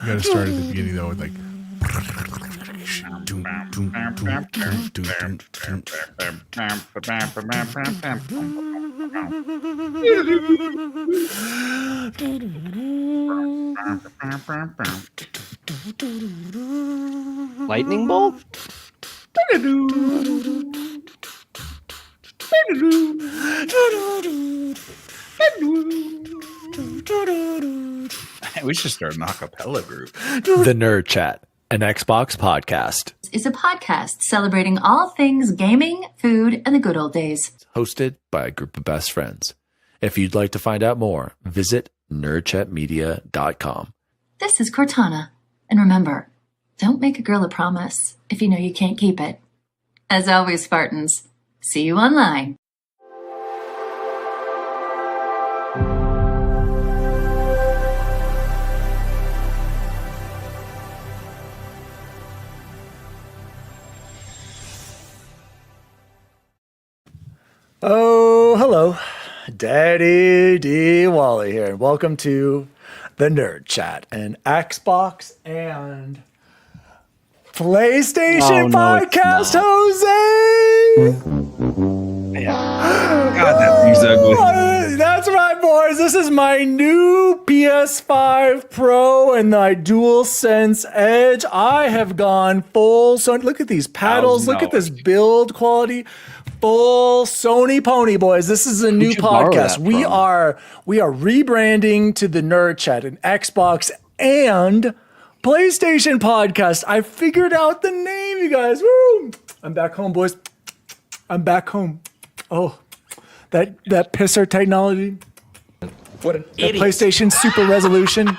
You got to start at the beginning though with like. Lightning bolt? We should start an acapella group. The Nerd Chat, an Xbox podcast. Is a podcast celebrating all things gaming, food, and the good old days. Hosted by a group of best friends. If you'd like to find out more, visit nerdchatmedia.com. This is Cortana. And remember, don't make a girl a promise if you know you can't keep it. As always, Spartans, see you online. Oh, hello. Daddy D. Wally here. And welcome to the Nerd Chat, an Xbox and PlayStation podcast, Jose! God, that thing's ugly. That's right, boys. This is my new PS5 Pro and my DualSense Edge. I have gone full. So look at these paddles. Look at this build quality. Full Sony pony, boys. This is a new podcast. We are rebranding to the Nerd Chat, an Xbox and PlayStation podcast. I figured out the name, you guys. Woo! I'm back home, boys. I'm back home. Oh, that pisser technology. What an idiot. PlayStation super resolution.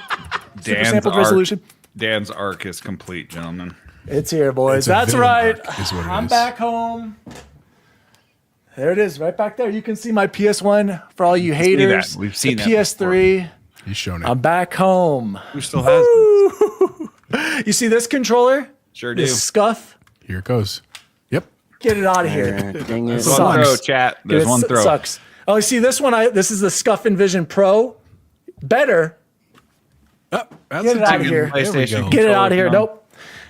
Super sampled resolution. Dan's arc is complete, gentlemen. It's here, boys. That's right. I'm back home. There it is, right back there. You can see my PS1 for all you haters. We've seen the that PS3. He's shown it. I'm back home. Who still has it? You see this controller? Sure do. This scuff? Here it goes. Yep. Get it out of here. Dang it. There's one throw, chat. There's one throw. Sucks. Oh, you see this one? This is the Scuff Envision Pro. Better. That's Get it out of here. PlayStation. Get it out of here. Nope.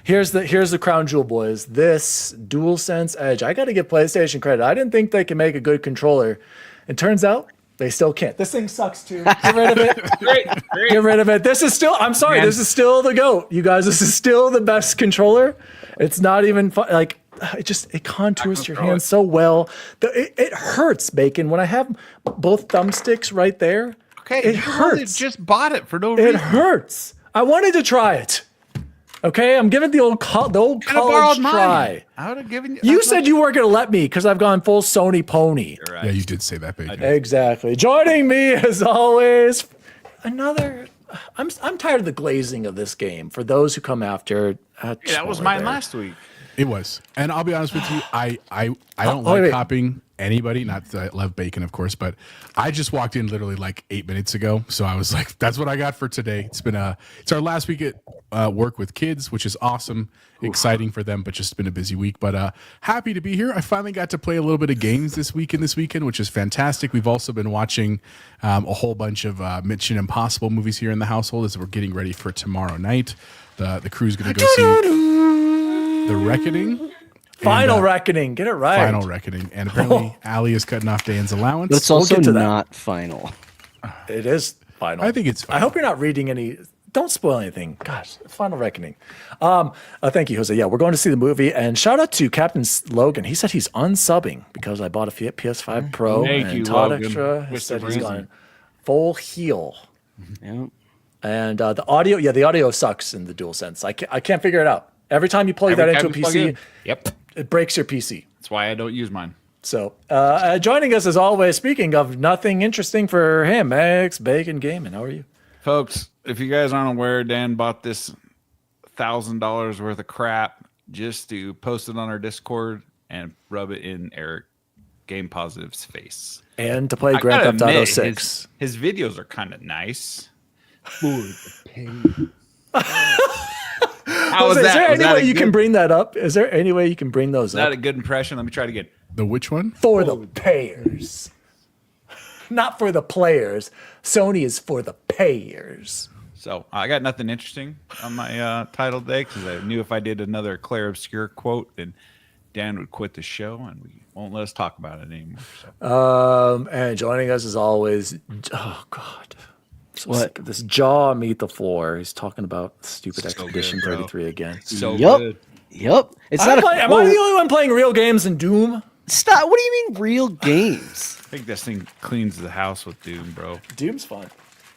Here's the crown jewel, boys. This DualSense Edge. I got to give PlayStation credit. I didn't think they could make a good controller. It turns out they still can't. This thing sucks too. Get rid of it. Great. Get rid of it. This is still, I'm sorry, this is still the GOAT. You guys, this is still the best controller. It's not even fun. Like, it contours your hand so well. It hurts, Bacon. When I have both thumbsticks right there, it hurts. Just bought it for no reason. It hurts. I wanted to try it. Okay, I'm giving the old college try. I would have given you. You said you weren't going to let me because I've gone full Sony pony. Right. Yeah, you did say that, Bacon. Exactly. Joining me as always, another. I'm tired of the glazing of this game. For those who come after, that was mine last week. It was, and I'll be honest with you, I don't like copying anybody. Not that I love Bacon, of course, but I just walked in literally like 8 minutes ago, so I was like, "That's what I got for today." It's our last week at work with kids, which is awesome, exciting for them, but just been a busy week. But happy to be here. I finally got to play a little bit of games this weekend, which is fantastic. We've also been watching a whole bunch of Mission Impossible movies here in the household as we're getting ready for tomorrow night. The crew's going to go see The Reckoning. Final Reckoning. Get it right. Final Reckoning. And apparently, Allie is cutting off Dan's allowance. But it's also not final. It is final. I think it's final. I hope you're not reading any. Don't spoil anything. Gosh, Final Reckoning. Thank you, Jose. Yeah, we're going to see the movie. And shout out to Captain Logan. He said he's unsubbing because I bought a PS5 Pro. Thank you, Todd Logan. Extra has said he's gone full heel. Yeah. And the audio sucks in the DualSense. I can't figure it out. Every time you plug that into a PC, it breaks your PC. That's why I don't use mine. So, joining us as always, speaking of nothing interesting for him, X Bacon Gaming. How are you? Folks, if you guys aren't aware, Dan bought this $1,000 worth of crap just to post it on our Discord and rub it in Eric Game Positive's face. And to play Grand Theft Auto 6. His videos are kind of nice. Is there any way you can bring that up? Is there any way you can bring those up? Is that a good impression? Let me try it again. The which one? For the payers. Not for the players. Sony is for the payers. So I got nothing interesting on my title today because I knew if I did another Claire Obscure quote, then Dan would quit the show and we won't let us talk about it anymore. So. And joining us as always, oh God. So sick of this jaw meet the floor. He's talking about stupid Expedition 33 again. So Yep. good. Yep. It's Am not I the only one playing real games in Doom? Stop. What do you mean real games? I think this thing cleans the house with Doom, bro. Doom's fun.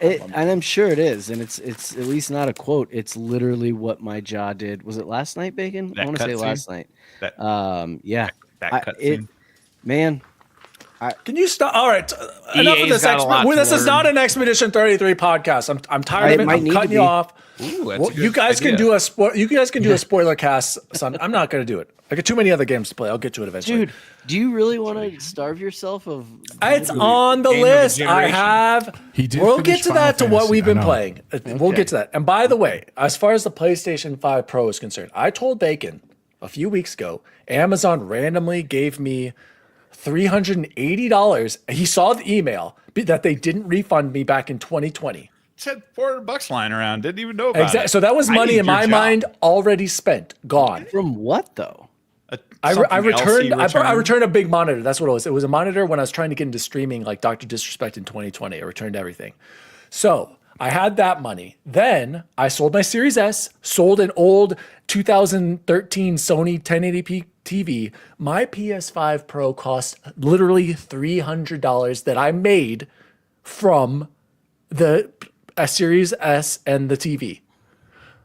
And I'm sure it is, and it's at least not a quote. It's literally what my jaw did. Was it last night, Bacon? That I want to say cutscene? last night. That Yeah. that It, cutscene. man, Can you stop? All right, enough of EA's this. got a lot to This is learn. not an Expedition 33 podcast. I'm tired It of it. might I'm need to cutting you be. off. Ooh, that's Well, a you good guys can idea. do a spoiler cast. Son, I'm not going to do it. I got too many other games to play. I'll get to it eventually. dude, do you really want to starve yourself of? It's on the Game of the list. I generation. have. He did We'll finish get to Final that to what Fantasy, we've I been know. playing. We'll get to that. And by the way, as far as the PlayStation 5 Pro is concerned, I told Bacon a few weeks ago, Amazon randomly gave me $380. He saw the email that they didn't refund me back in 2020. It's had $400 lying around. Didn't even know about Exactly. it. So that was I money need in your my job. mind already spent, gone. From what though? I Something returned. else he I returned a big monitor. That's what it was. It was a monitor when I was trying to get into streaming, like Dr. Disrespect in 2020. I returned everything. So I had that money. Then I sold my Series S, sold an old 2013 Sony 1080p TV. My PS5 Pro cost literally $300 that I made from the Series S and the TV.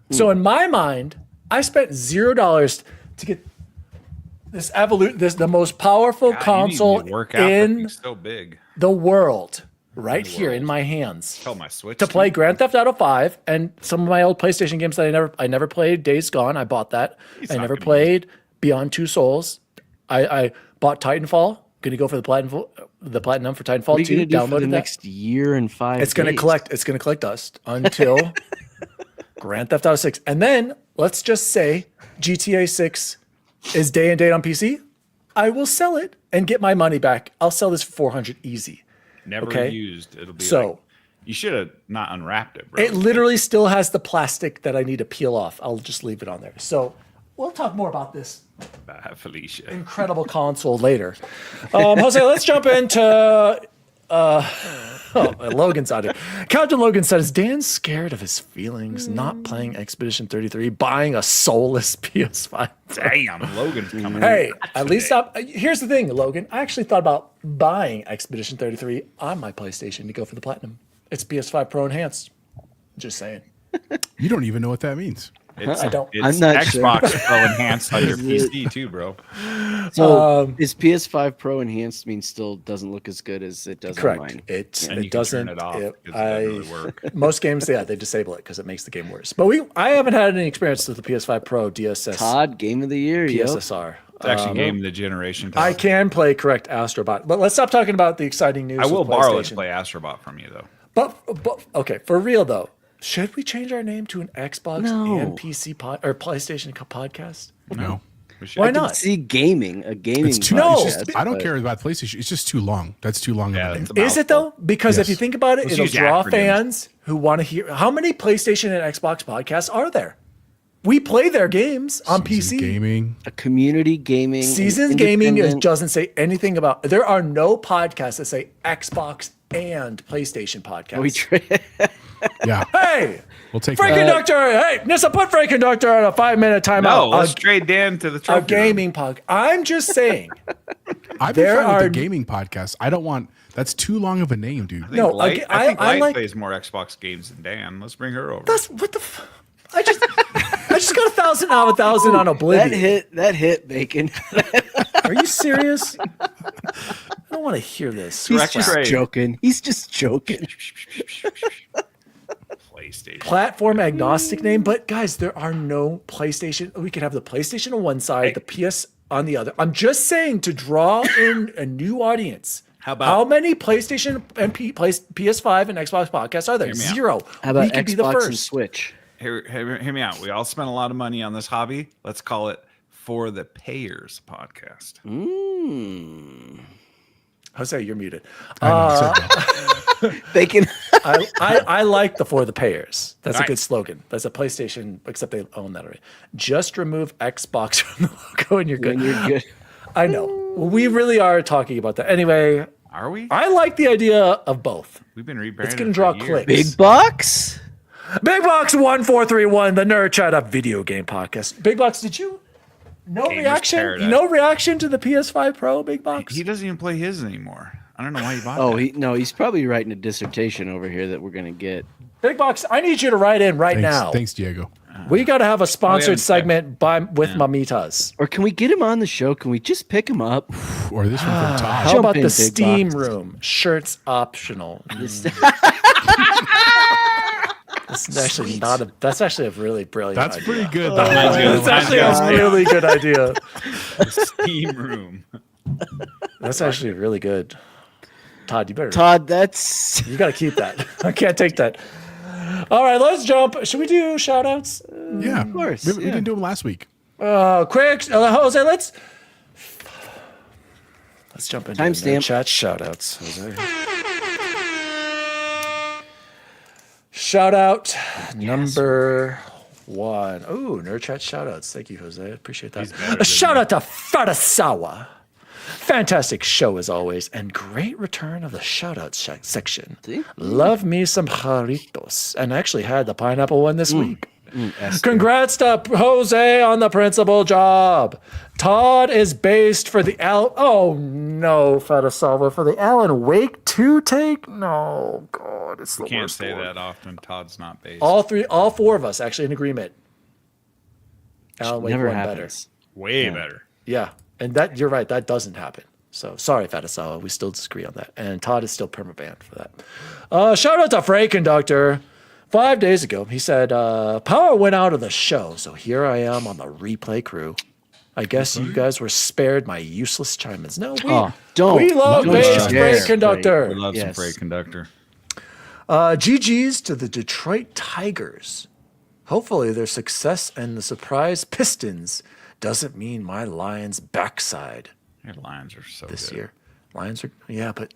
So in my mind, I spent $0 to get this the most powerful console work out in so big. the world right here in my hands Tell my Switch to play Grand Theft Auto 5 and some of my old PlayStation games that I never played. Days Gone, I bought that. I not never gonna played Beyond Two Souls. I bought Titanfall. Going to go for the platinum for Titanfall What are 2. you gonna do for Downloaded the that. next year and 5 It's going to days? collect. It's going to collect dust until Grand Theft Auto 6, and then let's just say GTA 6 is day and date on PC. I will sell it and get my money back. I'll sell this for $400 easy. Never Okay. used. It'll be So- like, you should have not unwrapped it, bro. It literally still has the plastic that I need to peel off. I'll just leave it on there. So we'll talk more about this Bad Felicia. incredible console later. Jose, let's jump into. Logan's out here. Captain Logan said, "Is Dan scared of his feelings not playing Expedition 33, buying a soulless PS5?" Damn, Logan's coming. Hey, at least here's the thing, Logan. I actually thought about buying Expedition 33 on my PlayStation to go for the platinum. It's PS5 Pro enhanced. Just saying. You don't even know what that means. It's, I don't- It's I'm not sure. Xbox Pro enhanced on your PC too, bro. So is PS5 Pro enhanced mean still doesn't look as good as it does on Correct. mine? And It you can doesn't. turn it off it- because it doesn't really work. Most games, they disable it because it makes the game worse. But I haven't had any experience with the PS5 Pro DSS Todd, game of the year. Yep. PSSR. It's actually game of the generation. I can play correct Astrobot, but let's stop talking about the exciting news. I will with borrow it PlayStation. to play Astrobot from you though. But okay, for real though, should we change our name to an Xbox No. and PC or PlayStation podcast? No. We should- Why I not? could see gaming, a gaming. It's too. No. it's just- I don't care about PlayStation. It's just too long. That's too long Yeah, of a it's name. a Is it though? Because if Yes. you think about it, Let's it'll use draw acronyms. fans who want to hear. How many PlayStation and Xbox podcasts are there? We play their games on Season PC. gaming. a community gaming. Seasons an Gaming independent- doesn't say anything about. There are no podcasts that say Xbox and PlayStation podcasts. We tra- Yeah, Hey, we'll take Frank that. Conductor! Hey, Nissa, put Frank Conductor on a 5-minute timeout. No, let's trade Dan to the a trophy room. gaming podcast. I'm just saying. I've been there fine with are- the gaming podcast. I don't want. That's too long of a name, dude. I think No, Light, I think Light like- plays more Xbox games than Dan. Let's bring her over. That's what the. I just got 1,000 out of 1,000 on Oblivion. that hit Bacon. Are you serious? I don't want to hear this. He's Correct just trade. joking. He's just joking. PlayStation. Platform agnostic name, but guys, there are no PlayStation. We could have the PlayStation on one side, the PS on the other. I'm just saying to draw in a new audience. How many PlayStation and PS5 and Xbox podcasts are there? Hear me out. Zero. How about we could be the Xbox first. and Switch? Hear me out. We all spent a lot of money on this hobby. Let's call it For the Payers podcast. Jose, you're muted. I know, so- Bacon. I like the for the payers. That's a good slogan. That's a PlayStation, except they own that already. Just remove Xbox from the logo and you're good. And you're good. I know. We really are talking about that. Anyway, Are we? I like the idea of both. We've been rebranded. It's going to draw for years. clicks. Big Box? Big Box 1431, the Nerd Chat Up video game podcast. Big Box, did you? No Gamers reaction? Paradise. No reaction to the PS5 Pro, Big Box? He doesn't even play his anymore. I don't know why he bought Oh, that. he's probably writing a dissertation over here that we're gonna get. Big Box, I need you to write in right now. Thanks, Diego. We got to have a sponsored haven't segment with Mamitas. Or can we get him on the show? Can we just pick him up? Or this one from Todd. How Jump about in, the Big Steam Box. Room? Shirts optional. This is actually not a. That's actually a really brilliant. That's idea. pretty good. That's actually a really good idea. Steam room. That's actually really good. Todd, you better. Todd, that's You got to keep that. I can't take that. All right, let's jump. Should we do shout outs? Yeah, of course, We yeah. didn't do them last week. Quick, Jose, let's jump into Timestamp. the chat shout outs, Jose. Shout out number one. Oh, nerd chat shout outs. Thank you, Jose. I appreciate that. A shout out to Farasawa. Fantastic show as always, and great return of the shout out section. See? Love me some jarritos, and I actually had the pineapple one this week. Esther. Congrats to Jose on the principal job. Todd is based for the Oh no, Fatasalva, for the Alan Wake 2 take. No, God, it's the Can't worst say one. that often. Todd's not based. All four of us actually in agreement. Alan Wake never 1 happens. Way better. Yeah, and that you're right. That doesn't happen. So sorry, Fatasawa. We still disagree on that. And Todd is still permabanned for that. Shout out to Freight Conductor. 5 days ago, he said, power went out of the show, so here I am on the replay crew. I guess you guys were spared my useless chime-ins. No, we love don't bass share. Freight Conductor. We love some Yes. freight conductor. GG's to the Detroit Tigers. Hopefully their success and the surprise Pistons doesn't mean my Lions backside Your Lions are so this good. year. Lions are, yeah, but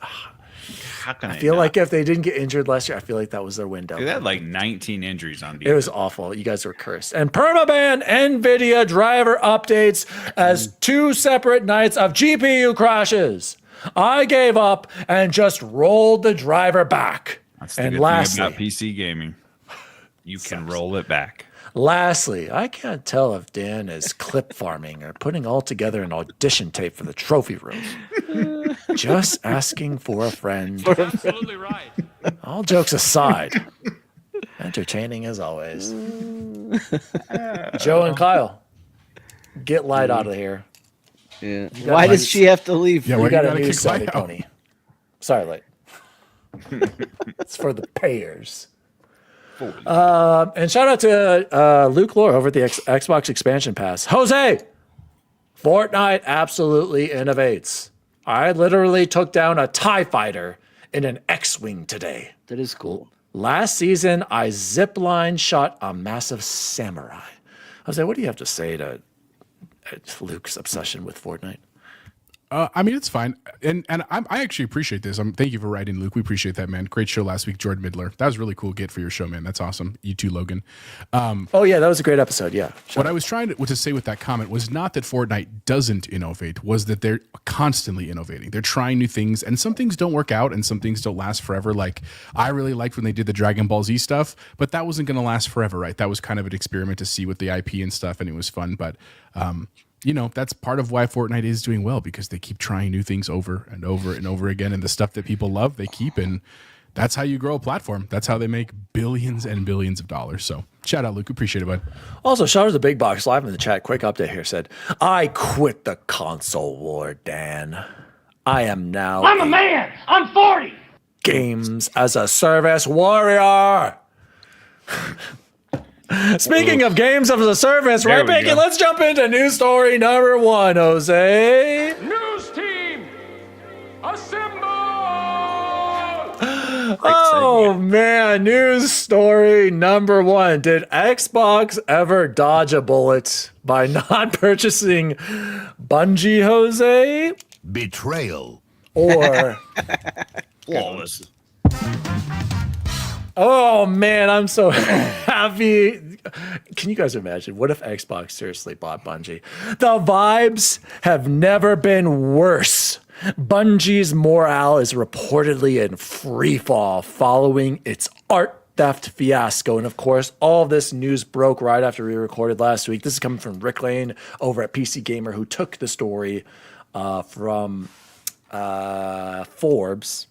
How can I they feel not? like if they didn't get injured last year, I feel like that was their window. They had like 19 injuries on defense. It was awful. You guys were cursed. And permaban NVIDIA driver updates as 2 separate nights of GPU crashes. I gave up and just rolled the driver back. That's the And good lastly, thing about PC gaming. You can roll it back. Lastly, I can't tell if Dan is clip farming or putting all together an audition tape for the trophy room. Just asking for a friend. Absolutely right. All jokes aside, entertaining as always. Joe and Kyle, get Light out of here. Yeah. got Why my- does she have to leave? Yeah, We why got you a gotta new kick Saturday Light out? pony. Sorry, Light. It's for the payers. And shout out to Luke Lore over at the Xbox Expansion Pass. Jose, Fortnite absolutely innovates. I literally took down a TIE fighter in an X-Wing today. That is cool. Last season, I zipline shot a massive samurai. Jose, what do you have to say to Luke's obsession with Fortnite? I mean, it's fine, and I actually appreciate this. Thank you for writing, Luke. We appreciate that, man. Great show last week, Jordan Midler. That was really cool. Get for your show, man. That's awesome. You too, Logan. Oh yeah, that was a great episode. Yeah. What I was trying to say with that comment was not that Fortnite doesn't innovate, was that they're constantly innovating. They're trying new things, and some things don't work out, and some things don't last forever. Like, I really liked when they did the Dragon Ball Z stuff, but that wasn't going to last forever, right? That was kind of an experiment to see with the IP and stuff, and it was fun. But, you know, that's part of why Fortnite is doing well, because they keep trying new things over and over and over again, and the stuff that people love, they keep, and that's how you grow a platform. That's how they make billions and billions of dollars. So shout out, Luke. Appreciate it, bud. Also, shout out to Big Box Live in the chat. Quick update here said, I quit the console war, Dan. I am now I'm a man. I'm 40. games as a service warrior. Speaking of games as a service, There right, we Bacon? go. Let's jump into news story number 1, Jose. News team, assemble. Oh man, news story number 1. Did Xbox ever dodge a bullet by not purchasing Bungie, Jose? Betrayal. Or Flawless. Oh man, I'm so happy. Can you guys imagine? What if Xbox seriously bought Bungie? The vibes have never been worse. Bungie's morale is reportedly in free fall following its art theft fiasco. And of course, all of this news broke right after we recorded last week. This is coming from Rick Lane over at PC Gamer, who took the story from Forbes.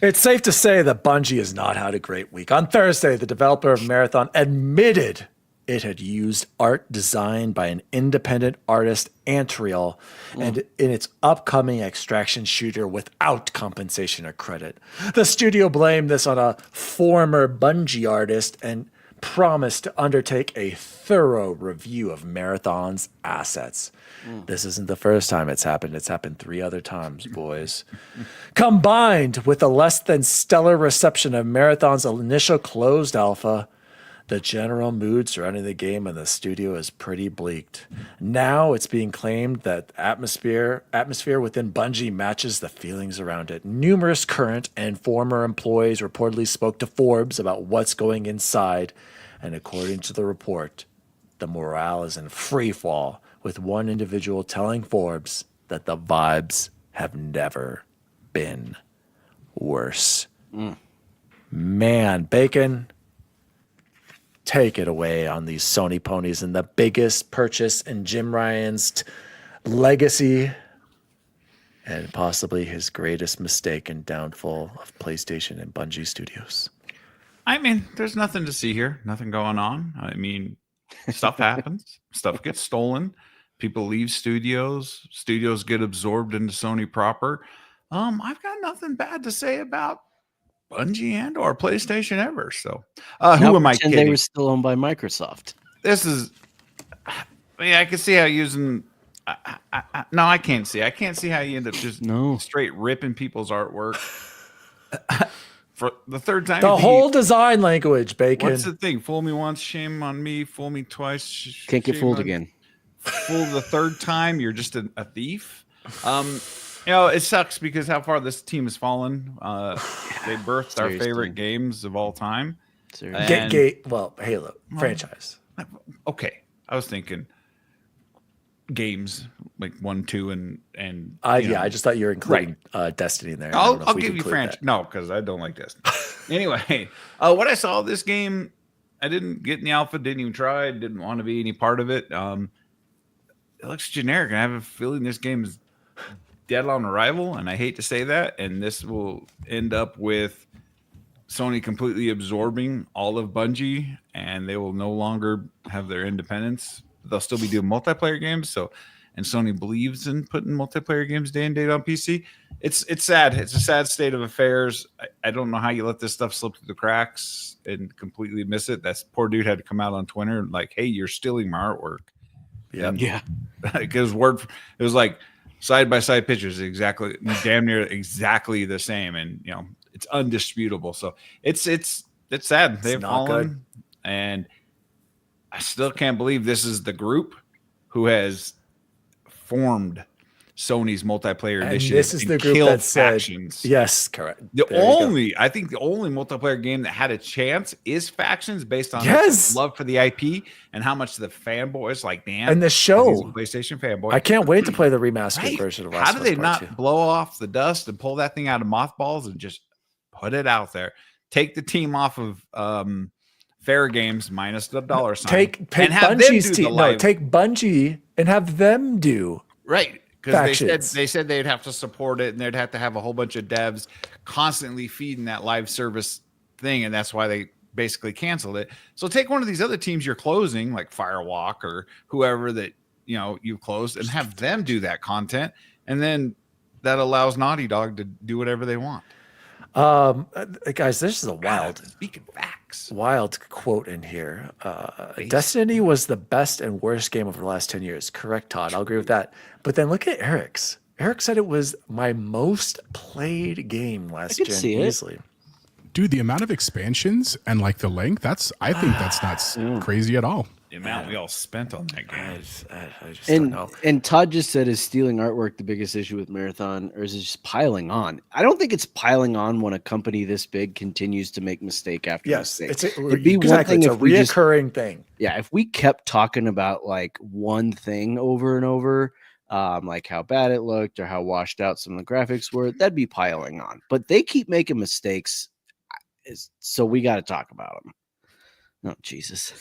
It's safe to say that Bungie has not had a great week. On Thursday, the developer of Marathon admitted it had used art designed by an independent artist, Antriel, and in its upcoming Extraction shooter without compensation or credit. The studio blamed this on a former Bungie artist and promised to undertake a thorough review of Marathon's assets. This isn't the first time it's happened. It's happened 3 other times, boys. Combined with the less than stellar reception of Marathon's initial closed alpha, the general mood surrounding the game and the studio is pretty bleak. Now it's being claimed that atmosphere within Bungie matches the feelings around it. Numerous current and former employees reportedly spoke to Forbes about what's going inside, and according to the report, the morale is in free fall, with one individual telling Forbes that the vibes have never been worse. Man, Bacon, take it away on these Sony ponies and the biggest purchase in Jim Ryan's legacy and possibly his greatest mistake and downfall of PlayStation and Bungie Studios. I mean, there's nothing to see here. Nothing going on. I mean, stuff happens. Stuff gets stolen. People leave studios. Studios get absorbed into Sony proper. I've got nothing bad to say about Bungie and or PlayStation ever. So, who am I kidding? They were still owned by Microsoft. This is. I mean, I can see how using. No, I can't see. I can't see how you end up just straight ripping people's artwork for the third time. The whole design language, Bacon. What's the thing? Fool me once, shame on me. Fool me twice. Can't get fooled again. Fool the third time, you're just a thief. It sucks because how far this team has fallen. They birthed our favorite games of all time. Halo franchise. Okay, I was thinking games like 1, 2, and I just thought you were including Destiny in there. I'll give you franchise. No, because I don't like Destiny. Anyway, what I saw this game, I didn't get in the alpha, didn't even try, didn't want to be any part of it. It looks generic, and I have a feeling this game is dead on arrival, and I hate to say that, and this will end up with Sony completely absorbing all of Bungie, and they will no longer have their independence. They'll still be doing multiplayer games, and Sony believes in putting multiplayer games day and date on PC. It's sad. It's a sad state of affairs. I don't know how you let this stuff slip through the cracks and completely miss it. That poor dude had to come out on Twitter like, "Hey, you're stealing my artwork." Yeah. Because it was like side by side pictures, damn near exactly the same, and it's undisputable. So it's sad. They've fallen, and I still can't believe this is the group who has formed Sony's multiplayer initiative. This is the group that said, Factions. Yes, correct. I think the only multiplayer game that had a chance is Factions, based on love for the IP and how much the fanboys like Dan and the show PlayStation fanboy. I can't wait to play the remastered version of Last How do they not blow off the dust and pull that thing out of mothballs and just put it out there? Take the team off of Fair Games minus the dollar sign. Take Bungie's team. No, take Bungie and have them do because they said they'd have to support it, and they'd have to have a whole bunch of devs constantly feeding that live service thing, and that's why they basically canceled it. So take one of these other teams you're closing, like Firewalk or whoever that you've closed, and have them do that content, and then that allows Naughty Dog to do whatever they want. Guys, this is a speaking facts. Wild quote in here. Destiny was the best and worst game over the last 10 years. Correct, Todd. I'll agree with that. But then look at Eric's. Eric said it was my most played game last gen easily. Dude, the amount of expansions and like the length, I think that's not crazy at all. The amount we all spent on that game. I just don't know. And Todd just said, is stealing artwork the biggest issue with Marathon, or is it just piling on? I don't think it's piling on when a company this big continues to make mistake after mistake. It'd be one thing it's a if we just, reoccurring thing. yeah, if we kept talking about like one thing over and over, like how bad it looked or how washed out some of the graphics were, that'd be piling on. But they keep making mistakes, so we got to talk about them. Oh, Jesus.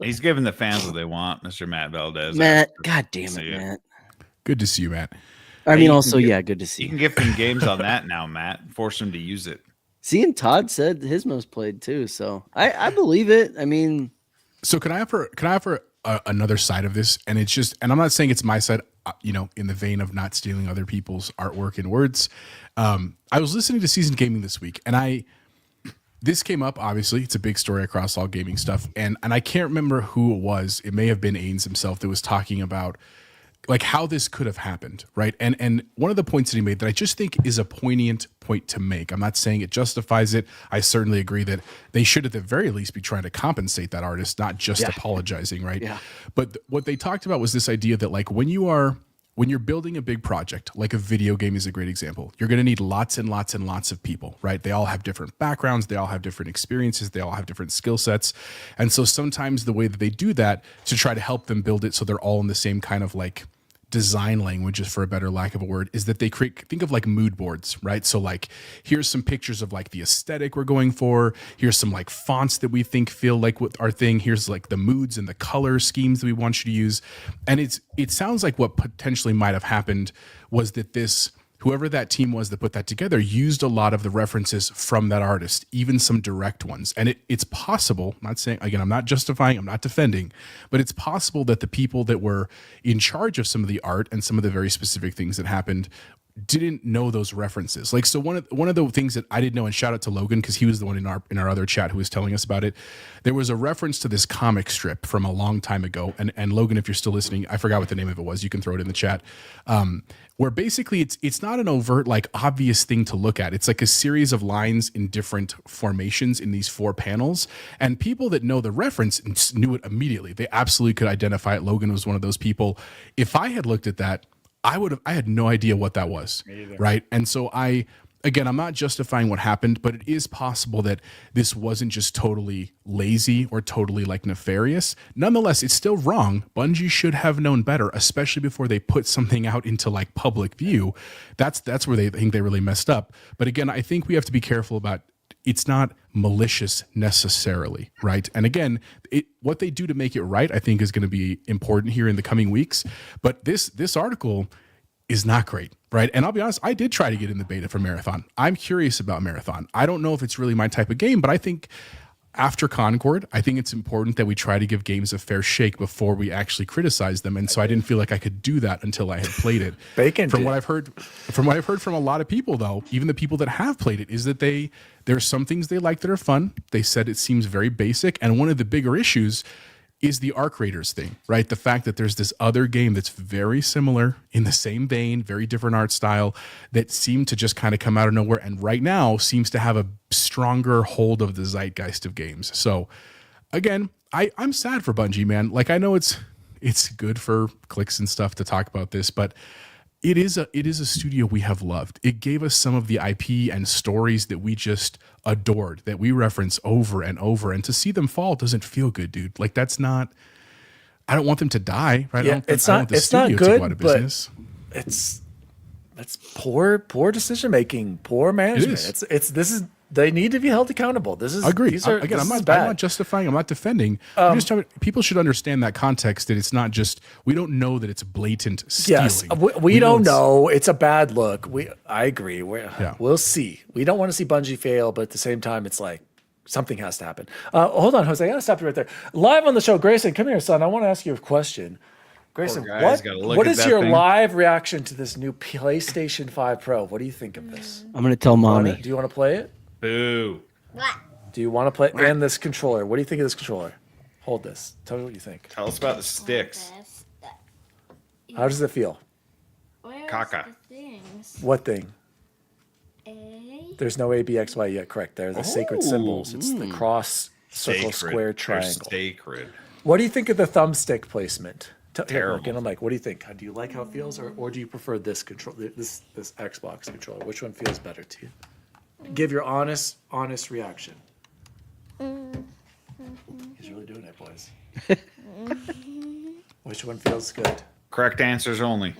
He's giving the fans what they want, Mr. Matt Valdez. Matt, God damn it, Matt. Good to see you, Matt. I mean, also, good to see you. You can give him games on that now, Matt. Force him to use it. See, and Todd said his most played too, so I believe it. I mean, so can I offer another side of this? And it's just, and I'm not saying it's my side, in the vein of not stealing other people's artwork and words. I was listening to Seasoned Gaming this week, and this came up. Obviously, it's a big story across all gaming stuff, and I can't remember who it was. It may have been Ains himself that was talking about like how this could have happened, right? And one of the points that he made that I just think is a poignant point to make. I'm not saying it justifies it. I certainly agree that they should at the very least be trying to compensate that artist, not just apologizing, right? Yeah. But what they talked about was this idea that like when you're building a big project, like a video game is a great example, you're going to need lots and lots and lots of people, right? They all have different backgrounds. They all have different experiences. They all have different skill sets. And so sometimes the way that they do that to try to help them build it so they're all in the same kind of like design languages, for a better lack of a word, is that they think of like mood boards, right? So like, here's some pictures of like the aesthetic we're going for. Here's some like fonts that we think feel like what our thing. Here's like the moods and the color schemes that we want you to use. And it sounds like what potentially might have happened was that whoever that team was that put that together used a lot of the references from that artist, even some direct ones. And it's possible, I'm not saying, again, I'm not justifying, I'm not defending, but it's possible that the people that were in charge of some of the art and some of the very specific things that happened didn't know those references. Like, so one of the things that I didn't know, and shout out to Logan, because he was the one in our other chat who was telling us about it. There was a reference to this comic strip from a long time ago. And Logan, if you're still listening, I forgot what the name of it was. You can throw it in the chat. Where basically it's not an overt, like obvious thing to look at. It's like a series of lines in different formations in these 4 panels. And people that know the reference knew it immediately. They absolutely could identify it. Logan was one of those people. If I had looked at that, I had no idea what that was. Right. And so again, I'm not justifying what happened, but it is possible that this wasn't just totally lazy or totally like nefarious. Nonetheless, it's still wrong. Bungie should have known better, especially before they put something out into like public view. That's where they think they really messed up. But again, I think we have to be careful about it's not malicious necessarily, right? And again, what they do to make it right, I think, is going to be important here in the coming weeks. But this article is not great, right? And I'll be honest, I did try to get in the beta for Marathon. I'm curious about Marathon. I don't know if it's really my type of game, but I think after Concord, I think it's important that we try to give games a fair shake before we actually criticize them. And so I didn't feel like I could do that until I had played it. From what I've heard from a lot of people, though, even the people that have played it, is that there's some things they like that are fun. They said it seems very basic. And one of the bigger issues is the Arc Raiders thing, right? The fact that there's this other game that's very similar in the same vein, very different art style, that seemed to just kind of come out of nowhere, and right now seems to have a stronger hold of the zeitgeist of games. So again, I'm sad for Bungie, man. Like, I know it's good for clicks and stuff to talk about this, but it is a studio we have loved. It gave us some of the IP and stories that we just adored, that we reference over and over. And to see them fall doesn't feel good, dude. Like, that's not. I don't want them to die, right? Yeah, it's not good, but it's poor decision making, poor management. They need to be held accountable. I agree. I'm not justifying. I'm not defending. I'm just telling people should understand that context, that it's not just, we don't know that it's blatant stealing. Yes, we don't know. It's a bad look. I agree. We'll see. We don't want to see Bungie fail, but at the same time, it's like something has to happen. Hold on, Jose. I got to stop you right there. Live on the show, Grayson, come here, son. I want to ask you a question. Grayson, what is your live reaction to this new PlayStation 5 Pro? What do you think of this? I'm going to tell mommy. Do you want to play it? Boo. What? Do you want to play? And this controller. What do you think of this controller? Hold this. Tell me what you think. Tell us about the sticks. How does it feel? Where's Caca. the things? What thing? A There's no ABXY yet. Correct. They're the sacred symbols. It's the cross, circle, square, triangle. Sacred. What do you think of the thumbstick placement? Terrible. Again, I'm like, what do you think? Do you like how it feels, or do you prefer this control, this Xbox controller? Which one feels better to you? Give your honest reaction. He's really doing it, boys. Which one feels good? Correct answers only.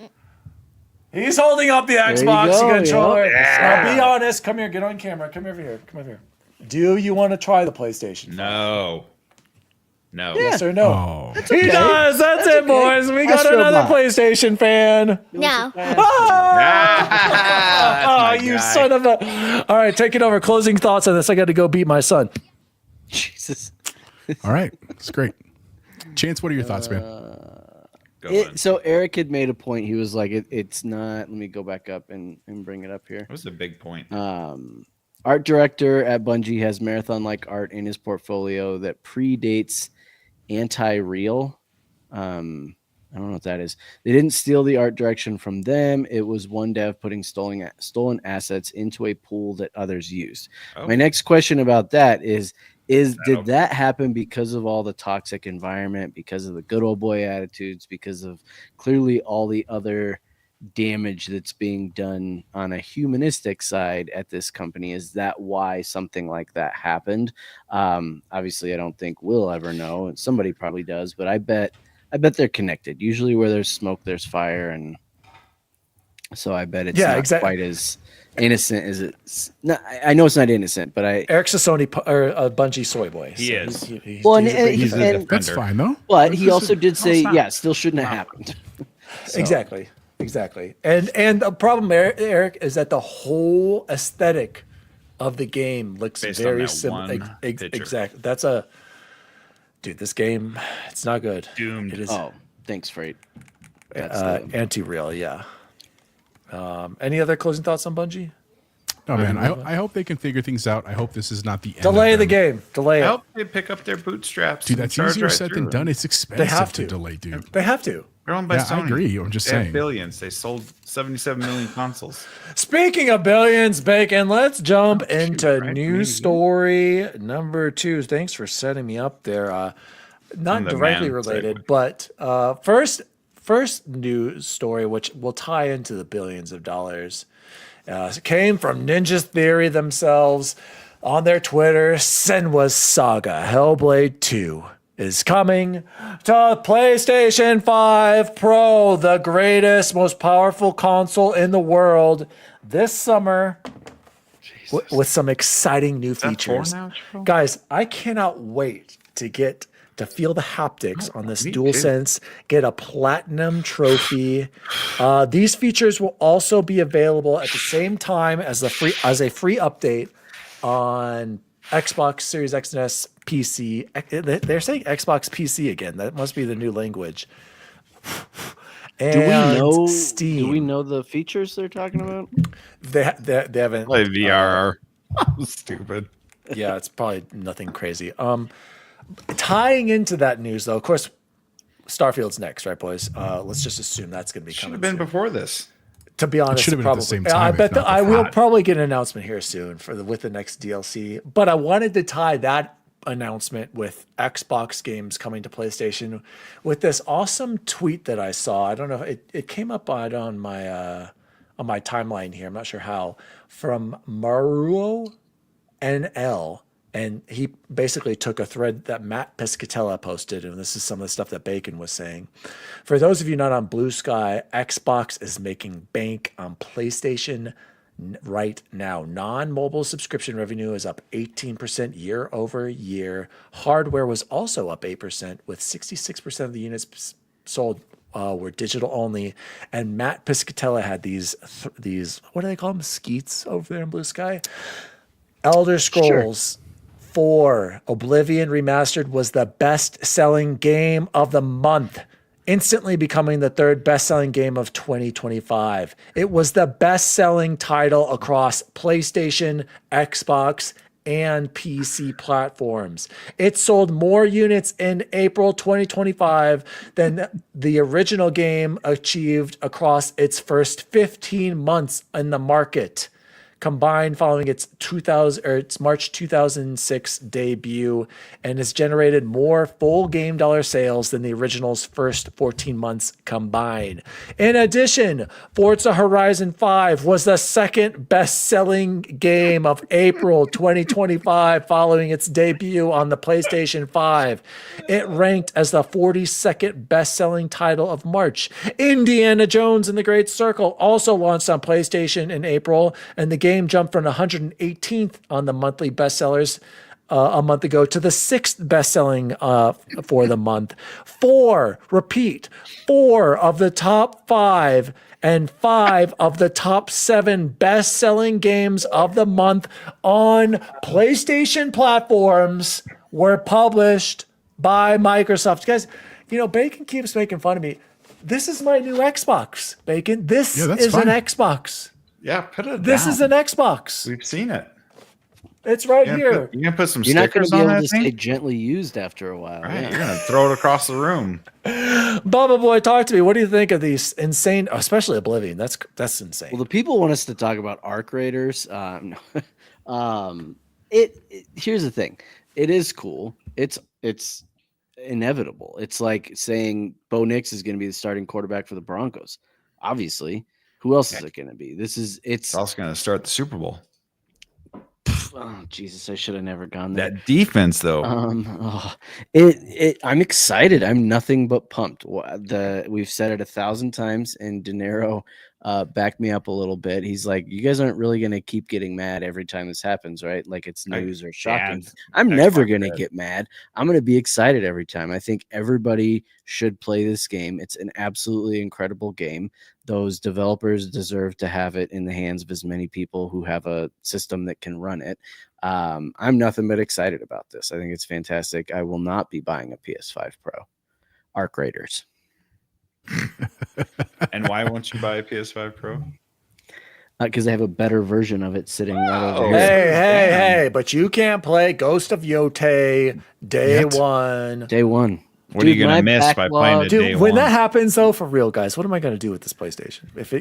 He's holding up the you Xbox go, controller. yeah. Now be honest. Come here. Get on camera. Come over here. Come over here. Do you want to try the PlayStation? No. No. Yes or no? Oh, He does. That's it, boys. We got Astro another Bot. PlayStation fan. No. Oh, you son of a! All right, take it over. Closing thoughts on this. I got to go beat my son. Jesus. all right. It's great. Chance, what are your thoughts, man? Go on. So Eric had made a point. He was like, it's not. Let me go back up and bring it up here. That was a big point. Art director at Bungie has marathon-like art in his portfolio that predates Anti-Real. I don't know what that is. They didn't steal the art direction from them. It was one dev putting stolen assets into a pool that others used. Oh. My next question about that is did that happen because of all the toxic environment, because of the good old boy attitudes, because of clearly all the other damage that's being done on a humanistic side at this company? Is that why something like that happened? Obviously I don't think we'll ever know, and somebody probably does, but I bet they're connected. Usually where there's smoke there's fire, and so I bet it's not quite as innocent as it's not. I know it's not innocent, but Eric's a Bungie soy boy. He is. He's Well, a big he's fan. a That's defender. fine though. but he also did say, yeah, it still shouldn't have happened. So, Exactly. And the problem, Eric, is that the whole aesthetic of the game looks Based on very that similar. one picture. Exactly. Dude, this game, it's not good. Doomed. It is Oh, thanks, Freight. That's the- anti-real, yeah. Any other closing thoughts on Bungie? No, man. I hope they can figure things out. I hope this is not the end. Delay of the them. game. Delay I it. hope they pick up their bootstraps. Dude, and that's charge easier right said through than them. done. It's expensive have to to. delay, dude. They have to. They're owned by Yeah, Sony. I agree. I'm just They have saying. billions. They sold 77 million consoles. Speaking of billions, Bacon, let's jump into right, news maybe. story number 2. Thanks for setting me up there. Not the directly man related, segue. but first news story, which will tie into the billions of dollars, came from Ninja Theory themselves on their Twitter. Senua's Saga Hellblade 2 is coming to PlayStation 5 Pro, the greatest, most powerful console in the world, this summer with some exciting new features. Guys, I cannot wait to feel the haptics on this me DualSense, get a platinum trophy. These features will also be available at the same time as a free update on Xbox Series X and S PC. They're saying Xbox PC again. That must be the new language. And Do we know? Steam. Do we know the features they're talking about? They haven't. Play VR. Stupid. Yeah, it's probably nothing crazy. Tying into that news, though, of course, Starfield's next, right, boys? Let's just assume that's going to be Should coming have been soon. before this. To be honest, should have been at the same time, I if bet not I will before. probably get an announcement here soon with the next DLC. But I wanted to tie that announcement with Xbox games coming to PlayStation with this awesome tweet that I saw. I don't know, it came up on my timeline here. I'm not sure how, from Maruo NL. And he basically took a thread that Matt Piscatella posted, and this is some of the stuff that Bacon was saying. For those of you not on Blue Sky, Xbox is making bank on PlayStation right now. Non-mobile subscription revenue is up 18% year over year. Hardware was also up 8%, with 66% of the units sold were digital only. And Matt Piscatella had these what do they call them? Skeets over there in Blue Sky. Elder Scrolls 4 Oblivion Remastered was the best-selling game of the month, instantly becoming the third best-selling game of 2025. It was the best-selling title across PlayStation, Xbox, and PC platforms. It sold more units in April 2025 than the original game achieved across its first 15 months in the market. combined following its March 2006 debut, and has generated more full game dollar sales than the original's first 14 months combined. In addition, Forza Horizon 5 was the second best-selling game of April 2025 following its debut on the PlayStation 5. It ranked as the 42nd best-selling title of March. Indiana Jones and the Great Circle also launched on PlayStation in April, and the game jumped from 118th on the monthly bestsellers a month ago to the 6th best-selling for the month. Four of the top 5 and 5 of the top 7 best-selling games of the month on PlayStation platforms were published by Microsoft. Guys, Bacon keeps making fun of me. This is my new Xbox, Bacon. This is an Xbox. Yeah, put it This down. is an Xbox. We've seen it. It's right here. You're gonna put some You're not going to stickers be on able that to say thing? gently used after a while. Right, Yeah. you're gonna throw it across the room. Bubba Boy, talk to me. What do you think of these insane, especially Oblivion? That's insane. Well, the people want us to talk about arc raiders. No. Here's the thing. It is cool. It's inevitable. It's like saying Bo Nix is going to be the starting quarterback for the Broncos. Obviously, who else is it going to be? It's also gonna start the Super Bowl. Oh Jesus! I should have never gone there. That defense, though. I'm excited. I'm nothing but pumped. We've said it 1,000 times, and De Niro backed me up a little bit. He's like, "You guys aren't really going to keep getting mad every time this happens, right? Like it's news or shocking." I'm never going to get mad. I'm going to be excited every time. I think everybody should play this game. It's an absolutely incredible game. Those developers deserve to have it in the hands of as many people who have a system that can run it. I'm nothing but excited about this. I think it's fantastic. I will not be buying a PS5 Pro. Arc Raiders. And why won't you buy a PS5 Pro? Because they have a better version of it sitting right over here. Hey, but you can't play Ghost of Yote day one. Day one. What are you going to miss by playing it day Dude, when one? that happens, though, for real, guys, what am I going to do with this PlayStation? If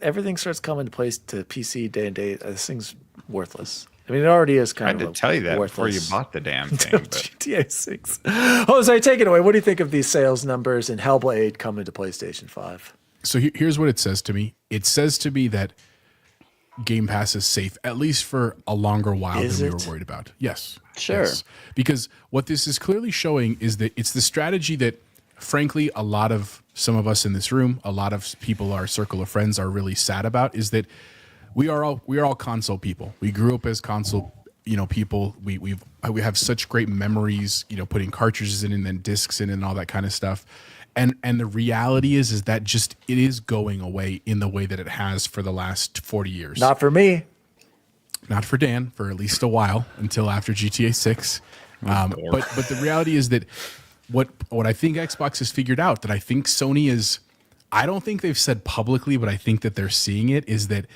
everything starts coming to PC day and date, this thing's worthless. I mean, it already is I kind had of to tell you that before you worthless. bought the damn thing. But GTA 6. Jose, take it away. What do you think of these sales numbers and Hellblade coming to PlayStation 5? So here's what it says to me. It says to me that Game Pass is safe, at least for a longer while than we were worried about. Yes. Sure. Yes. Because what this is clearly showing is that it's the strategy that, frankly, some of us in this room, a lot of people, our circle of friends, are really sad about, is that we are all console people. We grew up as console, people. We have such great memories, putting cartridges in and then discs in and all that kind of stuff. And the reality is that just it is going away in the way that it has for the last 40 years. Not for me. Not for Dan, for at least a while, until after GTA 6. But the reality is that what I think Xbox has figured out, that I think Sony is, I don't think they've said publicly, but I think that they're seeing it, is that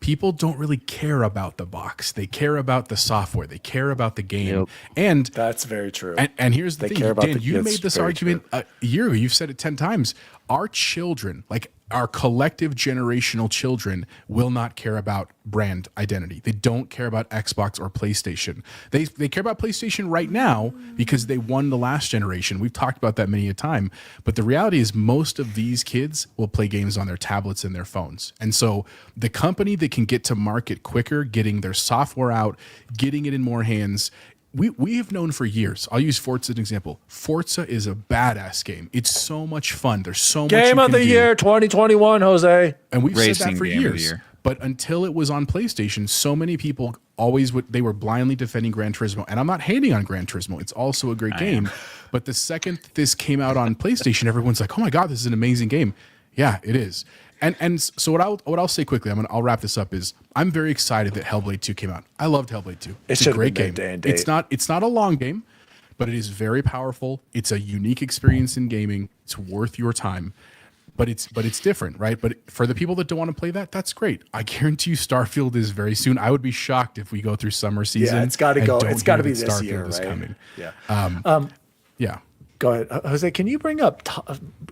people don't really care about the box. They care about the software. They care about the game. Yep. And that's very true. And here's the thing, Dan, you made this argument true. a year ago. You've said it 10 times. Our children, like our collective generational children, will not care about brand identity. They don't care about Xbox or PlayStation. They care about PlayStation right now because they won the last generation. We've talked about that many a time. But the reality is most of these kids will play games on their tablets and their phones. And so the company that can get to market quicker, getting their software out, getting it in more hands, we have known for years. I'll use Forza as an example. Forza is a badass game. It's so much fun. There's so much Game of the year 2021, Jose. And we've said that for game of the years. year. But until it was on PlayStation, so many people they were blindly defending Gran Turismo. And I'm not hating on Gran Turismo. It's also a great game. But the second this came out on PlayStation, everyone's like, "Oh my God, this is an amazing game." Yeah, it is. And so what I'll say quickly, I'll wrap this up, is I'm very excited that Hellblade 2 came out. I loved Hellblade 2. It's a great game. It's not a long game, but it is very powerful. It's a unique experience in gaming. It's worth your time. But it's different, right? But for the people that don't want to play that, that's great. I guarantee you Starfield is very soon. I would be shocked if we go through summer season. Yeah, it's got to go. and It's got to don't be hear this that year, Starfield is right? coming. Yeah. Yeah. Go ahead, Jose. Can you bring up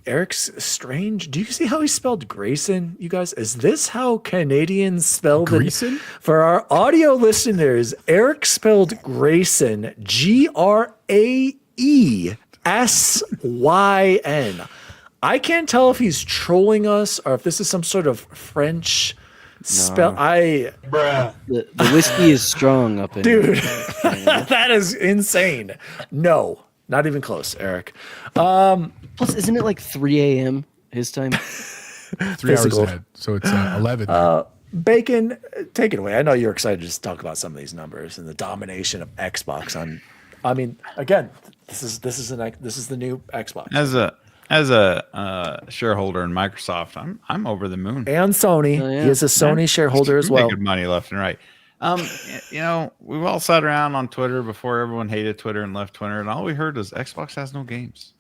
Eric's strange? Do you see how he spelled Grayson? You guys, is this how Canadians spell Grayson? For our audio listeners, Eric spelled Grayson, Graesyn. I can't tell if he's trolling us or if this is some sort of French spell. The whiskey is strong up in Dude, that is insane. No, not even close, Eric. Plus, isn't it like 3 a.m. his time? 3 hours ahead. So it's 11. Bacon, take it away. I know you're excited to just talk about some of these numbers and the domination of Xbox on. I mean, again, this is the new Xbox. As a shareholder in Microsoft, I'm over the moon. And Sony. Oh, yeah. He is a Sony shareholder as well. Making money left and right. We've all sat around on Twitter before everyone hated Twitter and left Twitter, and all we heard was Xbox has no games.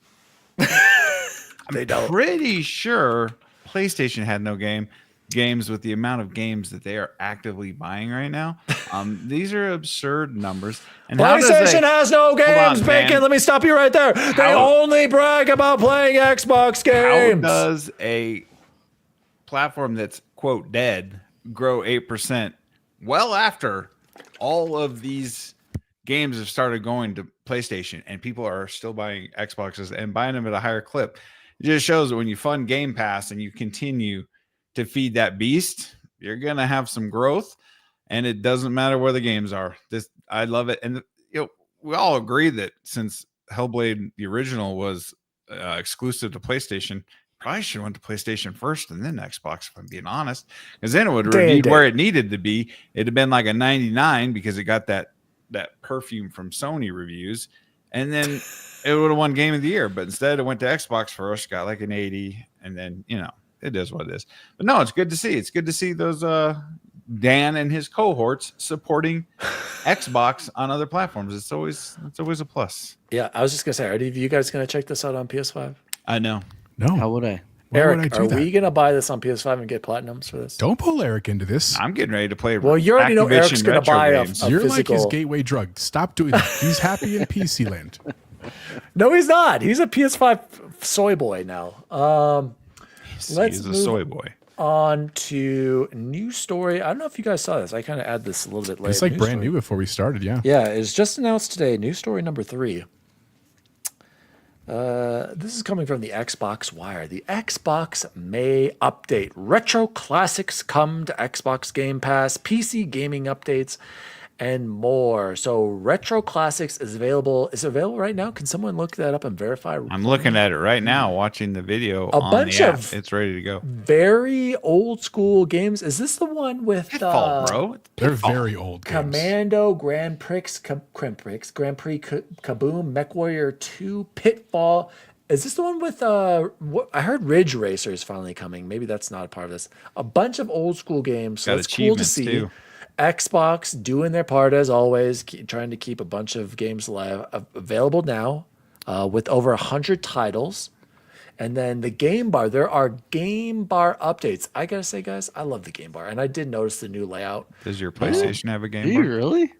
They don't. Pretty sure PlayStation had no games with the amount of games that they are actively buying right now. These are absurd numbers. And PlayStation has no games, Bacon. man. Let me stop you right there. They only brag about playing Xbox games. How does a platform that's, quote, dead grow 8% well after all of these games have started going to PlayStation and people are still buying Xboxes and buying them at a higher clip? It just shows that when you fund Game Pass and you continue to feed that beast, you're going to have some growth, and it doesn't matter where the games are. I love it. And we all agree that since Hellblade, the original, was exclusive to PlayStation, probably should have went to PlayStation first and then Xbox, if I'm being honest, because then it would have reviewed where it needed to be. It'd have been like a 99 because it got that perfume from Sony reviews, and then it would have won Game of the Year. But instead, it went to Xbox first, got like an 80, and then it is what it is. But no, it's good to see. It's good to see those Dan and his cohorts supporting Xbox on other platforms. It's always a plus. Yeah, I was just gonna say, are any of you guys gonna check this out on PS5? I know. No. How would I? Eric, are we gonna buy this on PS5 and get platinums for this? Don't pull Eric into this. I'm getting ready to play. Well, you already know Eric's gonna buy a You're physical. like his gateway drug. Stop doing that. He's happy in PC land. No, he's not. He's a PS5 soy boy now. Let's He's a soy boy. On to news story. I don't know if you guys saw this. I kind of add this a little bit later. It's like brand new before we started. Yeah. Yeah, it's just announced today. News story number 3. This is coming from the Xbox Wire. The Xbox May update. Retro classics come to Xbox Game Pass, PC gaming updates, and more. So Retro Classics is available. Is it available right now? Can someone look that up and verify? I'm looking at it right now, watching the video on bunch the app. of It's ready to go. Very old school games. Is this the one with Pitfall, bro. They're very old games. Commando, Grand Prix, Kaboom, MechWarrior 2, Pitfall? Is this the one with I heard Ridge Racer is finally coming. Maybe that's not a part of this. A bunch of old school games. So Got it's cool to achievements, see. too. Xbox doing their part as always, trying to keep a bunch of games alive, available now, with over 100 titles. And then the game bar, there are game bar updates. I gotta say, guys, I love the game bar, and I did notice the new layout. Does your PlayStation have a Do game you bar? really?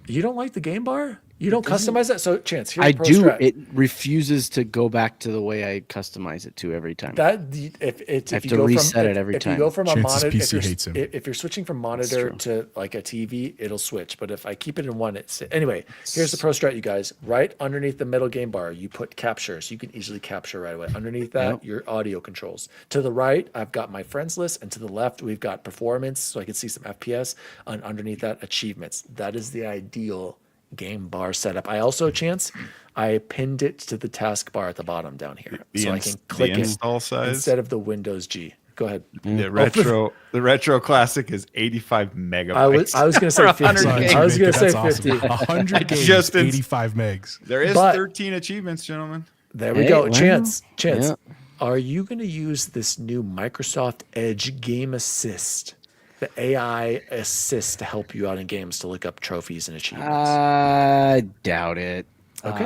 You don't like the game bar? You don't customize that? So, Chance, here's I pro do. strat. It refuses to go back to the way I customize it to every time. If you to go reset from, it every if time. you go from a Chance's monitor, PC hates him. if you're switching from monitor to like a TV, it'll switch. But if I keep it in one, it's anyway. Here's the pro strat, you guys. Right underneath the middle game bar, you put capture, so you can easily capture right away. Underneath that, your audio controls. To the right, I've got my friends list, and to the left, we've got performance, so I can see some FPS. And underneath that, achievements. That is the ideal game bar setup. I also, Chance, I pinned it to the taskbar at the bottom down here, so I can click the it install size instead of the Windows G. Go ahead. The retro classic is 85 megabytes. I was going to say 50. 100 I was going to say That's 50. 100 games, Just in- 85 megs. There is But- 13 achievements, gentlemen. There we Hey, go. wow. Chance. Yeah. Are you going to use this new Microsoft Edge Game Assist, the AI assist to help you out in games to look up trophies and achievements? I doubt it. Okay.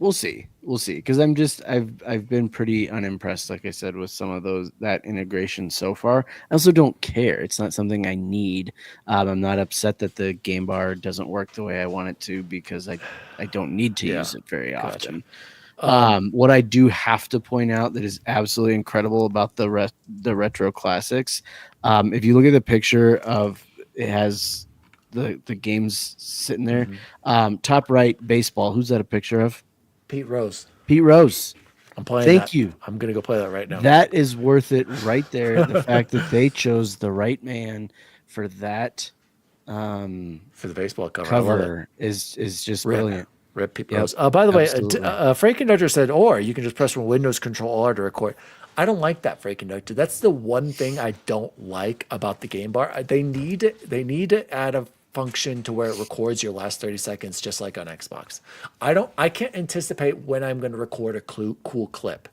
We'll see, because I've been pretty unimpressed, like I said, with some of that integration so far. I also don't care. It's not something I need. I'm not upset that the game bar doesn't work the way I want it to, because I don't need to use it very often. What I do have to point out that is absolutely incredible about the retro classics, if you look at the picture of it has the games sitting there, top right, baseball. Who's that a picture of? Pete Rose. I'm playing. Thank you. I'm gonna go play that right now. That is worth it right there. The fact that they chose the right man for that for the baseball cover is just brilliant. Rip Pete Rose. By the Absolutely. way, Frank Conductor said, or you can just press Windows Control R to record. I don't like that, Frank Conductor. That's the one thing I don't like about the game bar. They need to add a function to where it records your last 30 seconds, just like on Xbox. I can't anticipate when I'm going to record a cool clip,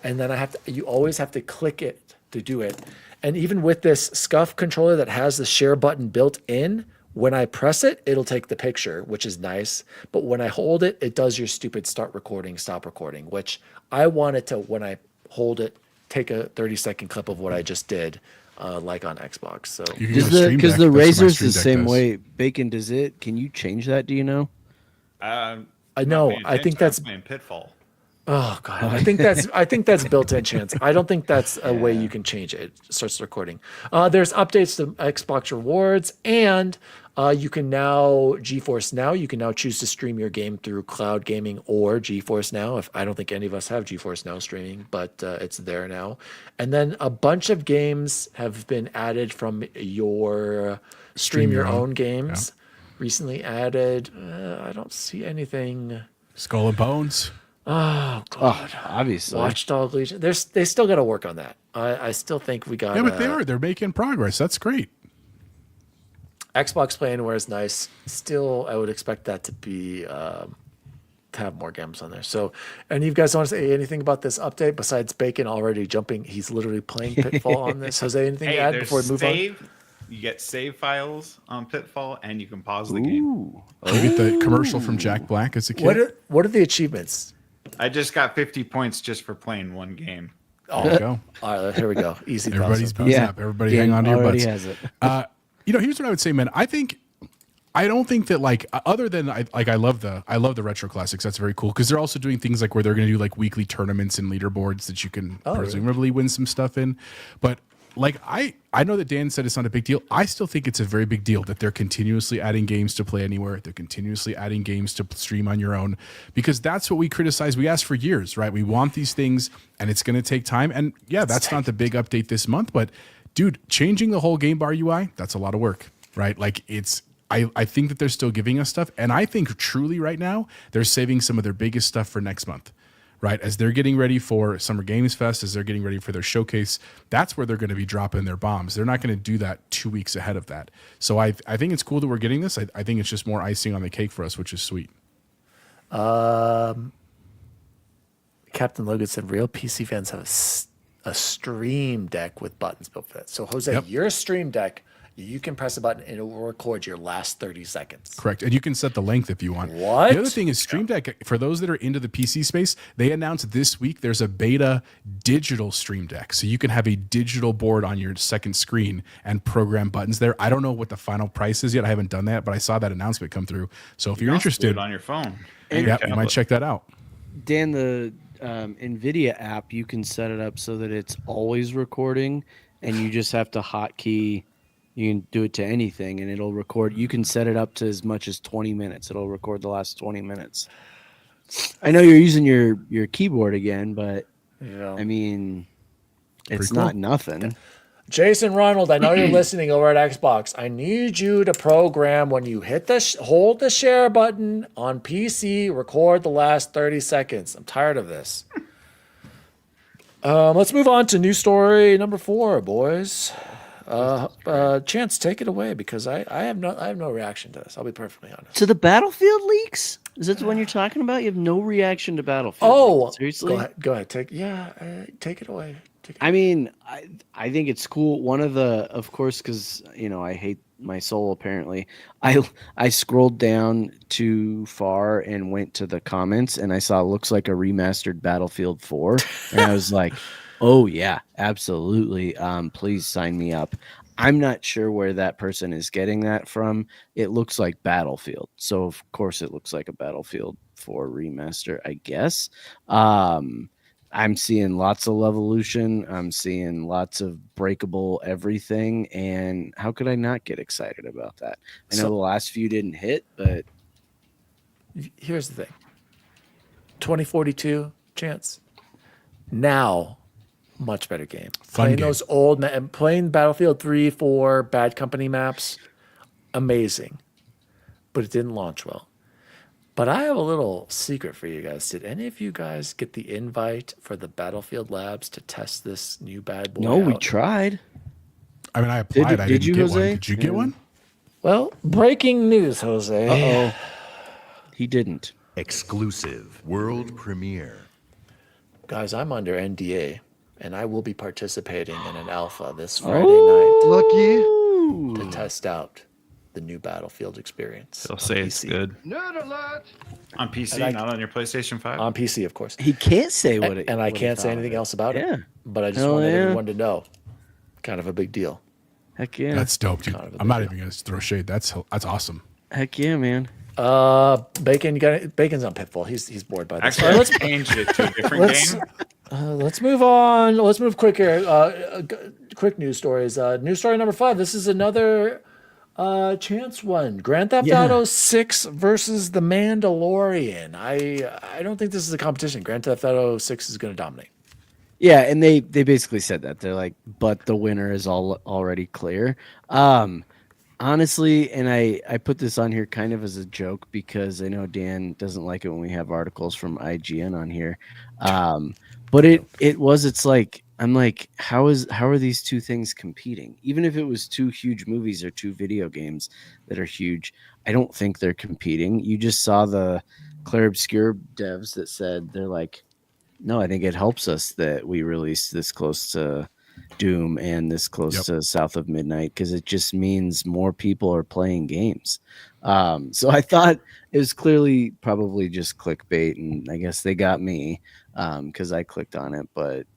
and then you always have to click it to do it. And even with this SCUF controller that has the share button built in, when I press it, it'll take the picture, which is nice. But when I hold it, it does your stupid start recording, stop recording, which I want it to, when I hold it, take a 30-second clip of what I just did, like on Xbox. So because the Razor's the same way. Bacon, can you change that? Do you know? I know. I think that's playing Pitfall. Oh god, I think that's built-in chance. I don't think that's a way you can change it. It starts recording. There's updates to Xbox Rewards, and you can now GeForce Now. You can now choose to stream your game through cloud gaming or GeForce Now. I don't think any of us have GeForce Now streaming, but it's there now. And then a bunch of games have been added from your stream your own games. Yeah. Recently added. I don't see anything. Skull and Bones. Oh god! Obviously, Watchdog Legion. They still got to work on that. I still think we got. Yeah, but they're making progress. That's great. Xbox Play Anywhere is nice. Still, I would expect that to be to have more games on there. So, and you guys want to say anything about this update besides Bacon already jumping? He's literally playing Pitfall on this. Jose, anything to add before we move on? You get save files on Pitfall, and you can pause the game. You get the commercial from Jack Black as a kid. What are the achievements? I just got 50 points just for playing one game. There you go. All right, here we go. Easy. Everybody's booting up. Everybody hang on to your butts. Has it. Here's what I would say, man. I don't think that, like, other than I love the retro classics. That's very cool, because they're also doing things like where they're going to do like weekly tournaments and leaderboards that you can presumably win some stuff in. But like I know that Dan said it's not a big deal. I still think it's a very big deal that they're continuously adding games to play anywhere. They're continuously adding games to stream on your own, because that's what we criticize. We asked for years, right? We want these things, and it's going to take time. And yeah, that's not the big update this month, but dude, changing the whole game bar UI, that's a lot of work, right? Like I think that they're still giving us stuff, and I think truly right now they're saving some of their biggest stuff for next month. Right, as they're getting ready for Summer Games Fest, as they're getting ready for their showcase, that's where they're going to be dropping their bombs. They're not going to do that 2 weeks ahead of that. So I think it's cool that we're getting this. I think it's just more icing on the cake for us, which is sweet. Captain Logan said real PC fans have a stream deck with buttons built for that. So Jose, your stream deck, you can press a button and it will record your last 30 seconds. Correct. And you can set the length if you want. What? The other thing is Stream Deck, for those that are into the PC space, they announced this week there's a beta digital Stream Deck. So you can have a digital board on your second screen and program buttons there. I don't know what the final price is yet. I haven't done that, but I saw that announcement come through. So if you're interested, do it on your phone. Yeah, you might check that out. Dan, the NVIDIA app, you can set it up so that it's always recording, and you just have to hotkey. You can do it to anything, and it'll record. You can set it up to as much as 20 minutes. It'll record the last 20 minutes. I know you're using your keyboard again, but I mean, it's not nothing. Jason Ronald, I know you're listening over at Xbox. I need you to program when you hit hold the share button on PC, record the last 30 seconds. I'm tired of this. Let's move on to news story number 4, boys. Chance, take it away, because I have no reaction to this. I'll be perfectly honest. To the Battlefield leaks? Is that the one you're talking about? You have no reaction to Battlefield. Oh, seriously? Go ahead. Take it away. I mean, I think it's cool. One of the, of course, because I hate my soul. Apparently, I scrolled down too far and went to the comments, and I saw looks like a remastered Battlefield 4, and I was like, "Oh yeah, absolutely! Please sign me up." I'm not sure where that person is getting that from. It looks like Battlefield, so of course it looks like a Battlefield 4 remaster, I guess. I'm seeing lots of Levolution. I'm seeing lots of breakable everything. And how could I not get excited about that? I know the last few didn't hit, but here's the thing. 2042 chance. Now, much better game. Playing those old, playing Battlefield 3, 4, Bad Company maps, amazing. But it didn't launch well. But I have a little secret for you guys. Did any of you guys get the invite for the Battlefield Labs to test this new bad boy? No, we tried. I mean, I applied. I didn't get one. Did you get one? Well, breaking news, Jose. Uh-oh. He didn't. Exclusive world premiere. Guys, I'm under NDA, and I will be participating in an alpha this Friday night. Lucky. To test out the new Battlefield experience. They'll say it's good. Nerd alert! On PC, not on your PlayStation 5? On PC, of course. He can't say what it And I what he can't say thought anything of it. else about Yeah. it. But I just Hell wanted yeah. everyone to know. Kind of a big deal. Heck yeah. That's dope, dude. Kind of a I'm big not deal. even gonna throw shade. That's awesome. Heck yeah, man. Bacon, Bacon's on Pitfall. He's bored by this. Actually, let's change it to a different game. Let's move on. Let's move quick here. Quick news stories. News story number 5. This is another chance one. Grand Theft Auto 6 versus The Mandalorian. I don't think this is a competition. Grand Theft Auto 6 is going to dominate. Yeah, and they basically said that. They're like, but the winner is already clear. Honestly, and I put this on here kind of as a joke because I know Dan doesn't like it when we have articles from IGN on here. But it's like, I'm like, how are these two things competing? Even if it was two huge movies or two video games that are huge, I don't think they're competing. You just saw the Claire Obscure devs that said, they're like, no, I think it helps us that we released this close to Doom and this close to South of Midnight, because it just means more people are playing games. So I thought it was clearly probably just clickbait, and I guess they got me because I clicked on it. But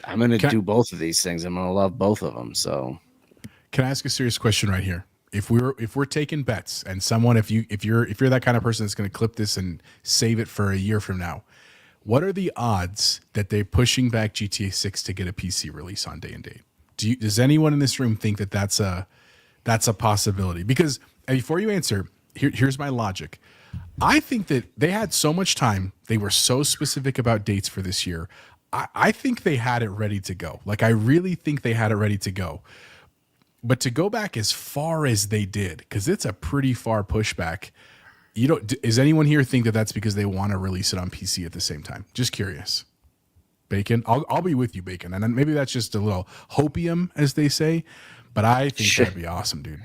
I'm going to do both of these things. I'm going to love both of them. So can I ask a serious question right here? If we're taking bets, and someone, if you're that kind of person that's going to clip this and save it for a year from now, what are the odds that they're pushing back GTA 6 to get a PC release on day and date? Does anyone in this room think that that's a possibility? Because before you answer, here's my logic. I think that they had so much time. They were so specific about dates for this year. I think they had it ready to go. Like, I really think they had it ready to go. But to go back as far as they did, because it's a pretty far pushback. Does anyone here think that that's because they want to release it on PC at the same time? Just curious. Bacon, I'll be with you, Bacon, and then maybe that's just a little hopium, as they say. But I think that'd be awesome, dude.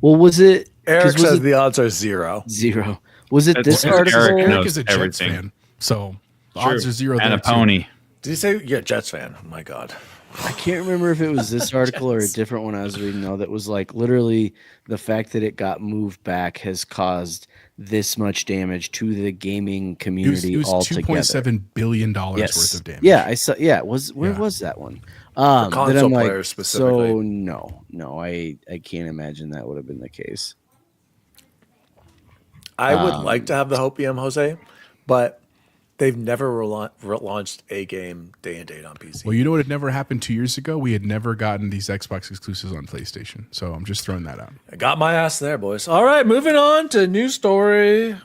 well, was it? Eric says the odds are 0. 0. Was it this Eric article? knows Eric is a Jets everything. fan, so the odds are 0 And there a pony. Did you say you're a Jets fan? Oh my God. I can't remember if it was this article or a different one I was reading, though, that was like literally the fact that it got moved back has caused this much damage to the gaming community It was altogether. $2.7 billion worth of damage. Yeah, I saw. Yeah, where was that one? That console I'm like, players specifically. So no, I can't imagine that would have been the case. I would like to have the hopium, Jose, but they've never launched a game day and date on PC. Well, you know what had never happened 2 years ago? We had never gotten these Xbox exclusives on PlayStation. So I'm just throwing that out. I got my ass there, boys. All right, moving on to news story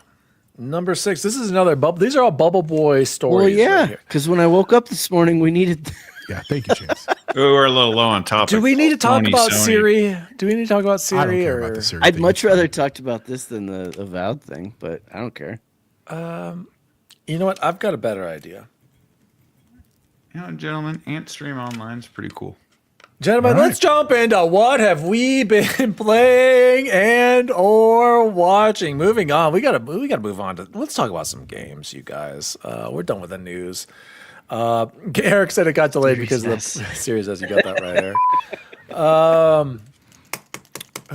number 6. This is another bubble. These are all Bubble Boy stories. Well, yeah, right here. because when I woke up this morning, we needed. Yeah, thank you, Chance. We were a little low on topic. Do we need to talk Sony, about Sony. Siri? Do we need to talk about I don't Siri? care Or about the Siri I'd thing. much It's fine. rather talked about this than the Avowed thing, but I don't care. you know what? I've got a better idea. You know, gentlemen, Ant Stream Online is pretty cool. Gentlemen, All right. let's jump into what have we been playing and or watching. Moving on, we gotta move on to. Let's talk about some games, you guys. We're done with the news. Eric said it got delayed because of the Series S. You got that right, Eric.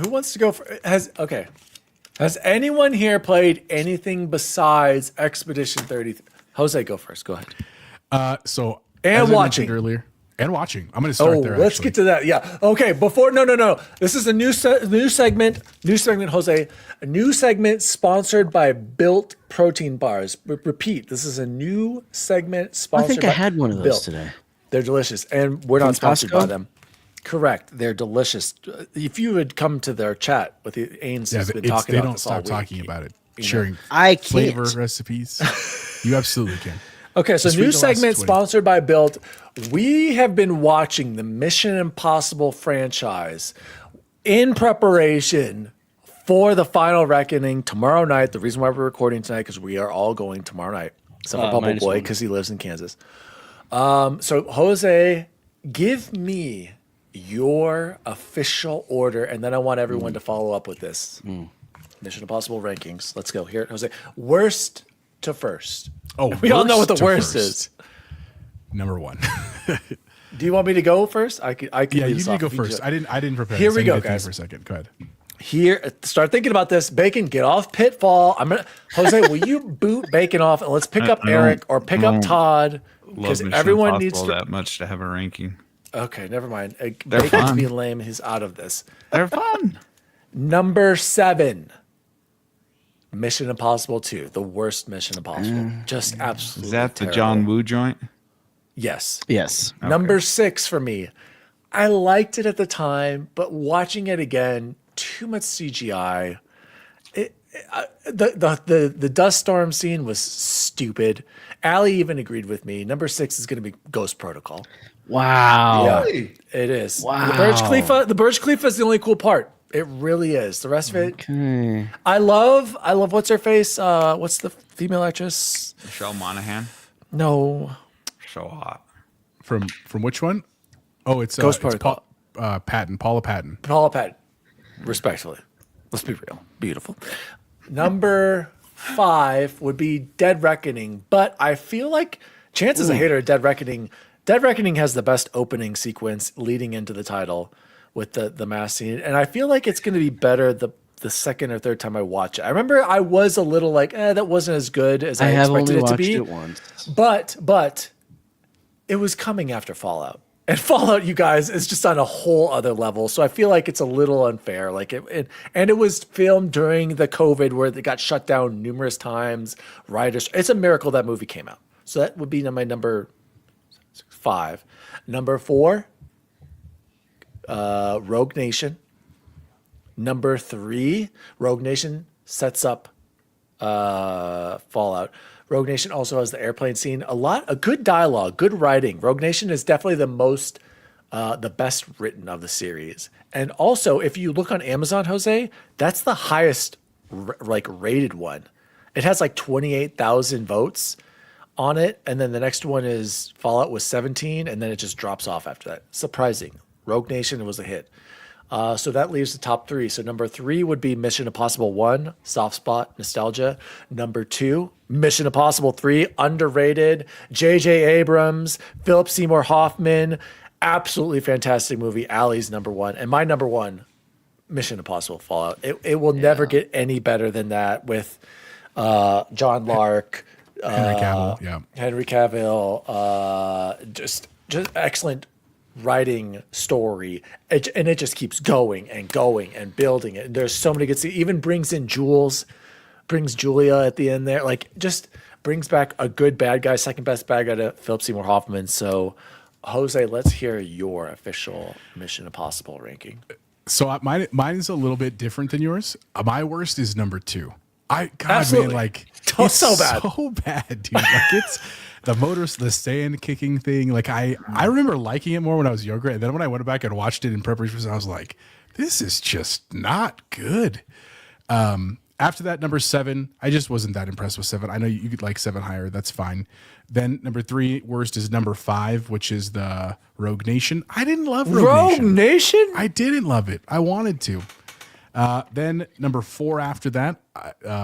Who wants to go for Has anyone here played anything besides Expedition 30? Jose, go first. Go ahead. So And as I watching. mentioned earlier, and watching. I'm going to start there. Let's actually. get to that. Yeah. Okay. Before no. This is a new segment. New segment, Jose. A new segment sponsored by Built Protein Bars. Repeat. This is a new segment I sponsored. think I by had one of those Built. today. They're delicious, and we're not From sponsored by Costco? them. Correct. They're delicious. If you would come to their chat with the Ains, has been talking they about don't this all stop week. talking about it. Sharing I flavor can't. recipes. You absolutely can. Okay, so Just new read the last segment 20. sponsored by Built. We have been watching the Mission Impossible franchise in preparation for the final reckoning tomorrow night. The reason why we're recording tonight because we are all going tomorrow night, except for Bubble minus Boy one. because he lives in Kansas. So Jose, give me your official order, and then I want everyone to follow up with this. Mission Impossible rankings. Let's go here, Jose. Worst to first. Oh, We all know what worst the to worst first. is. Number one. Do you want me to go first? I can. Yeah, lead you us need to off go if you first. do- I didn't prepare. Here this. we I go, need to think guys. For a second, go ahead. Here, start thinking about this. Bacon, get off Pitfall. Jose, will you boot Bacon off and let's pick up I Eric don't- or pick I up don't Todd Love because Mission everyone Impossible needs to. that much to have a ranking. Okay, never mind. They're Bacon's fun. being lame. He's out of this. They're fun. Number 7. Mission Impossible 2, the worst Mission Impossible. Just absolutely. Is that the terrible. John Woo joint? Yes. Yes. Number 6 for me. I liked it at the time, but watching it again, too much CGI. The dust storm scene was stupid. Allie even agreed with me. Number 6 is going to be Ghost Protocol. Wow. Yeah, it is. Wow. The Burj Khalifa is the only cool part. It really is. The rest of it, Okay. I love what's her face? What's the female actress? Michelle Monaghan. No, So hot. From which one? Oh, it's Ghost it's Protocol. Paula Patton. Paula Patton. Respectfully, let's be real. Beautiful. Number 5 would be Dead Reckoning, but I feel like chances I hate her. Dead Reckoning. Dead Reckoning has the best opening sequence leading into the title with the mass scene, and I feel like it's going to be better the second or third time I watch it. I remember I was a little like, that wasn't as good as I have expected only it to watched be. it once. But it was coming after Fallout. And Fallout, you guys, is just on a whole other level. So I feel like it's a little unfair. Like it was filmed during the COVID where they got shut down numerous times. Writers, it's a miracle that movie came out. So that would be my number 5. Number 4, Rogue Nation. Number 3, Rogue Nation sets up Fallout. Rogue Nation also has the airplane scene. A good dialogue, good writing. Rogue Nation is definitely the best written of the series. And also, if you look on Amazon, Jose, that's the highest rated one. It has like 28,000 votes on it, and then the next one is Fallout with 17, and then it just drops off after that. Surprising. Rogue Nation was a hit. So that leaves the top 3. So number 3 would be Mission Impossible 1, soft spot, nostalgia. Number 2, Mission Impossible 3, underrated. J.J. Abrams, Philip Seymour Hoffman, absolutely fantastic movie. Allie's number 1. And my number 1, Mission Impossible Fallout. It will never get any better than that with John Lark, Henry Cavill, just excellent writing story, and it just keeps going and going and building it. There's so many good scenes. Even brings in Julia at the end there, like just brings back a good bad guy, second best bad guy to Philip Seymour Hoffman. So Jose, let's hear your official Mission Impossible ranking. So mine is a little bit different than yours. My worst is number 2. Absolutely. Man, like It's so bad. so bad, dude. Like it's the sand kicking thing. Like I remember liking it more when I was younger, and then when I went back and watched it in preparation, I was like, this is just not good. After that, number 7, I just wasn't that impressed with 7. I know you could like 7 higher, that's fine. Then number 3 worst is number 5, which is the Rogue Nation. I didn't love Rogue Nation. I didn't love it. I wanted to. Then number 4 after that,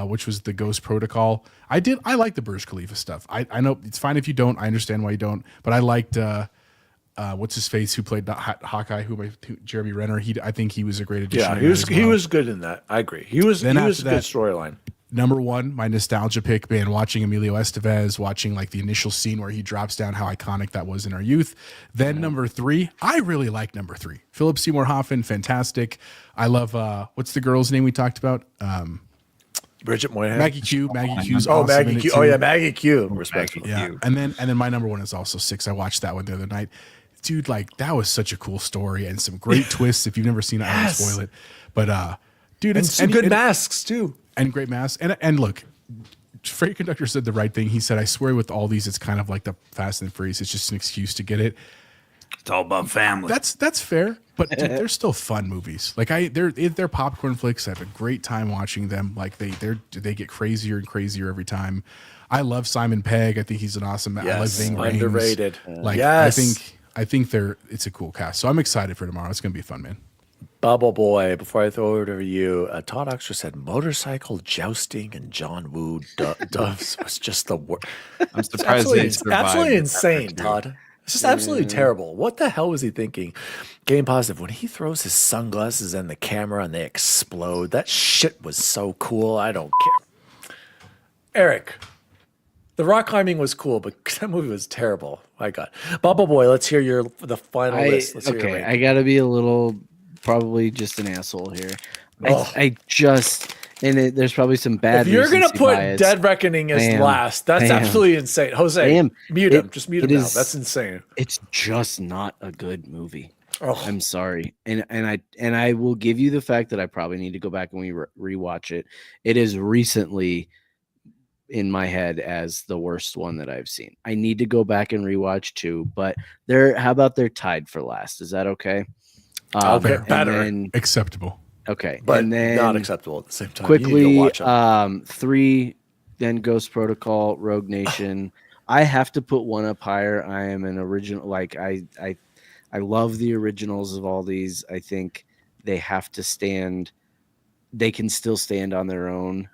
which was the Ghost Protocol. I like the Burj Khalifa stuff. I know it's fine if you don't. I understand why you don't. But I liked what's his face who played Hawkeye, Jeremy Renner. I think he was a great addition. Yeah, he was good in that. I agree. He was a good storyline. Number one, my nostalgia pick, man, watching Emilio Estevez, watching like the initial scene where he drops down, how iconic that was in our youth. Then number 3, I really like number 3. Philip Seymour Hoffman, fantastic. I love, what's the girl's name we talked about? Bridget Moynihan. Maggie Q. Maggie Q's awesome. Maggie Q. Oh yeah, Maggie Q. Respectful. Yeah. And then my number 1 is also 6. I watched that one the other night. Dude, like that was such a cool story and some great twists. If you've never seen it, I won't spoil it. But dude, it's some good masks too. And great masks. And look, Freight Conductor said the right thing. He said, I swear with all these, it's kind of like the Fast and Furious. It's just an excuse to get it. It's all about family. That's fair, but dude, they're still fun movies. Like they're popcorn flicks. I have a great time watching them. Like they get crazier and crazier every time. I love Simon Pegg. I think he's an awesome. Yes, I like Ving Rhames. underrated. Like yes. I think it's a cool cast. So I'm excited for tomorrow. It's gonna be fun, man. Bubble Boy, before I throw it over to you, Todd Oxford said motorcycle jousting and John Woo doves was just the worst. I'm surprised it's absolutely insane, Todd. It's just absolutely terrible. What the hell was he thinking? Game Positive, when he throws his sunglasses in the camera and they explode, that shit was so cool. I don't care. Eric, the rock climbing was cool, but that movie was terrible. My God. Bubble Boy, let's hear the final list. Let's hear your I got to be a little, probably just an asshole here. There's probably some bad. If you're gonna put bias. Dead Reckoning as last, that's absolutely insane. Jose, mute him. Just mute him now. That's insane. It's just not a good movie. Oh. I'm sorry, and I will give you the fact that I probably need to go back and rewatch it. It is recently in my head as the worst one that I've seen. I need to go back and rewatch 2, but how about they're tied for last? Is that okay? Okay, better. Acceptable. Okay, but and then not acceptable at the same time. Quickly, 3, then Ghost Protocol, Rogue Nation. I have to put one up higher. I am an original. Like I love the originals of all these. I think they have to stand. They can still stand on their own.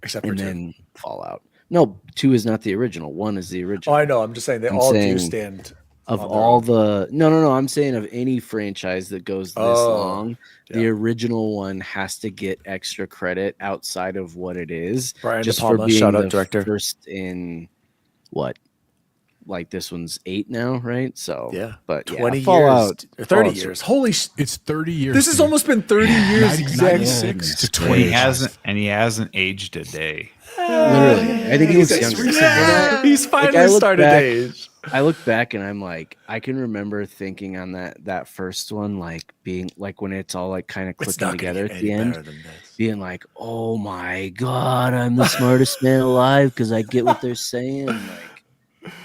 Except for 2. Then Fallout. No, 2 is not the original. 1 is the original. Oh, I know. I'm just saying all do stand. Of all the no, I'm saying of any franchise that goes this long, the original one has to get extra credit outside of what it is. Brian just De Palma, for being shout out the director. First in what? Like this one's 8 now, right? So yeah, but 20 years, Fallout, 30 years. Holy it's 30 years. This has almost been 30 years exactly. 96 to 20. He hasn't aged a day. Literally, I think he was younger. Yeah, he's finally started to age. I look back and I'm like, I can remember thinking on that first one, like being like when it's all like kind of clicking together at the end, being like, oh my God, I'm the smartest man alive because I get what they're saying. Like,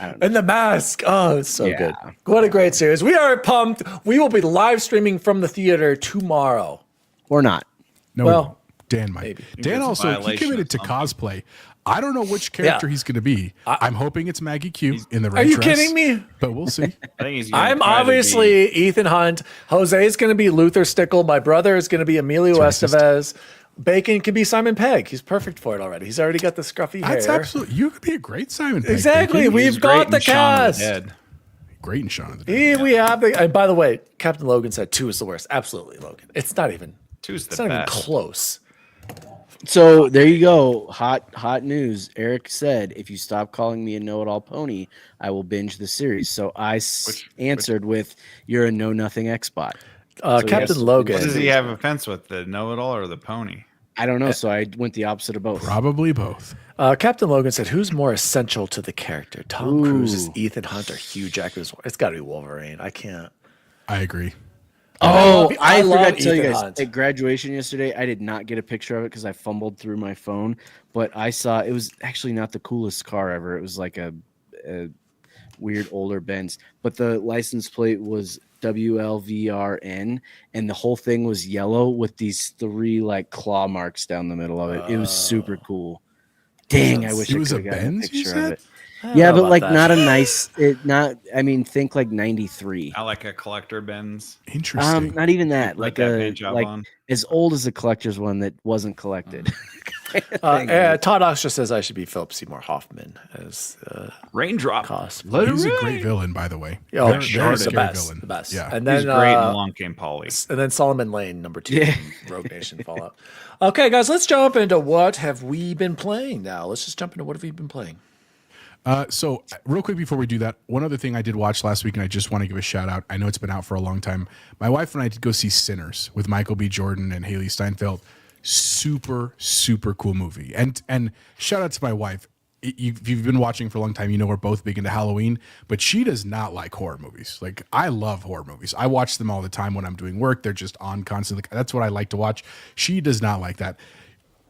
I don't know. And the mask. Oh, it's so good. What a great series. We are pumped. We will be live streaming from the theater tomorrow. Or not. No, well, Dan might. Maybe. Dan also, he committed to cosplay. I don't know which character he's going to be. I'm hoping it's Maggie Q in the red dress. Are you kidding me? But we'll see. I think he's. I'm obviously Ethan Hunt. Jose is going to be Luther Stickle. My brother is going to be Emilio Estevez. Bacon can be Simon Pegg. He's perfect for it already. He's already got the scruffy hair. That's absolutely. You could be a great Simon Pegg. Exactly. Bacon. We've got the cast. Great in Shaun of the Dead. We have the. And by the way, Captain Logan said 2 is the worst. Absolutely, Logan. It's not even. 2's the It's not even best. close. So there you go. Hot news. Eric said, if you stop calling me a know-it-all pony, I will binge the series. So I answered with, you're a know-nothing X-bot. Captain Logan. What does he have offense with, the know-it-all or the pony? I don't know. So I went the opposite of both. Probably both. Captain Logan said, who's more essential to the character? Tom Cruise's Ethan Hunt or Hugh Jackman's? It's got to be Wolverine. I can't. I agree. I forgot to tell you Ethan guys, Hunt. at graduation yesterday, I did not get a picture of it because I fumbled through my phone, but I saw it was actually not the coolest car ever. It was like a weird older Benz, but the license plate was WLVRN, and the whole thing was yellow with these 3 like claw marks down the middle of it. It was super cool. Dang, I wish It I was could a have gotten a Benz, you picture of said? it. Yeah, but like not a nice. Think like 93. I like a collector Benz. Interesting. Not even that. Like Like that a paint job like on. as old as the collector's one that wasn't collected. Todd Oxter says I should be Philip Seymour Hoffman as Raindrop. cost. He's a great villain, by the way. Oh, Very, sure, very the scary best, villain. the best. Yeah. And then He's great in Long Came Polly. and then Solomon Lane, number 2 from Rogue Nation Fallout. Okay, guys, let's jump into what have we been playing now. Let's just jump into what have we been playing. So real quick before we do that, one other thing I did watch last week, and I just want to give a shout out. I know it's been out for a long time. My wife and I did go see Sinners with Michael B. Jordan and Haley Steinfeld. Super, super cool movie. And shout out to my wife. If you've been watching for a long time, you know we're both big into Halloween, but she does not like horror movies. Like, I love horror movies. I watch them all the time when I'm doing work. They're just on constantly. That's what I like to watch. She does not like that.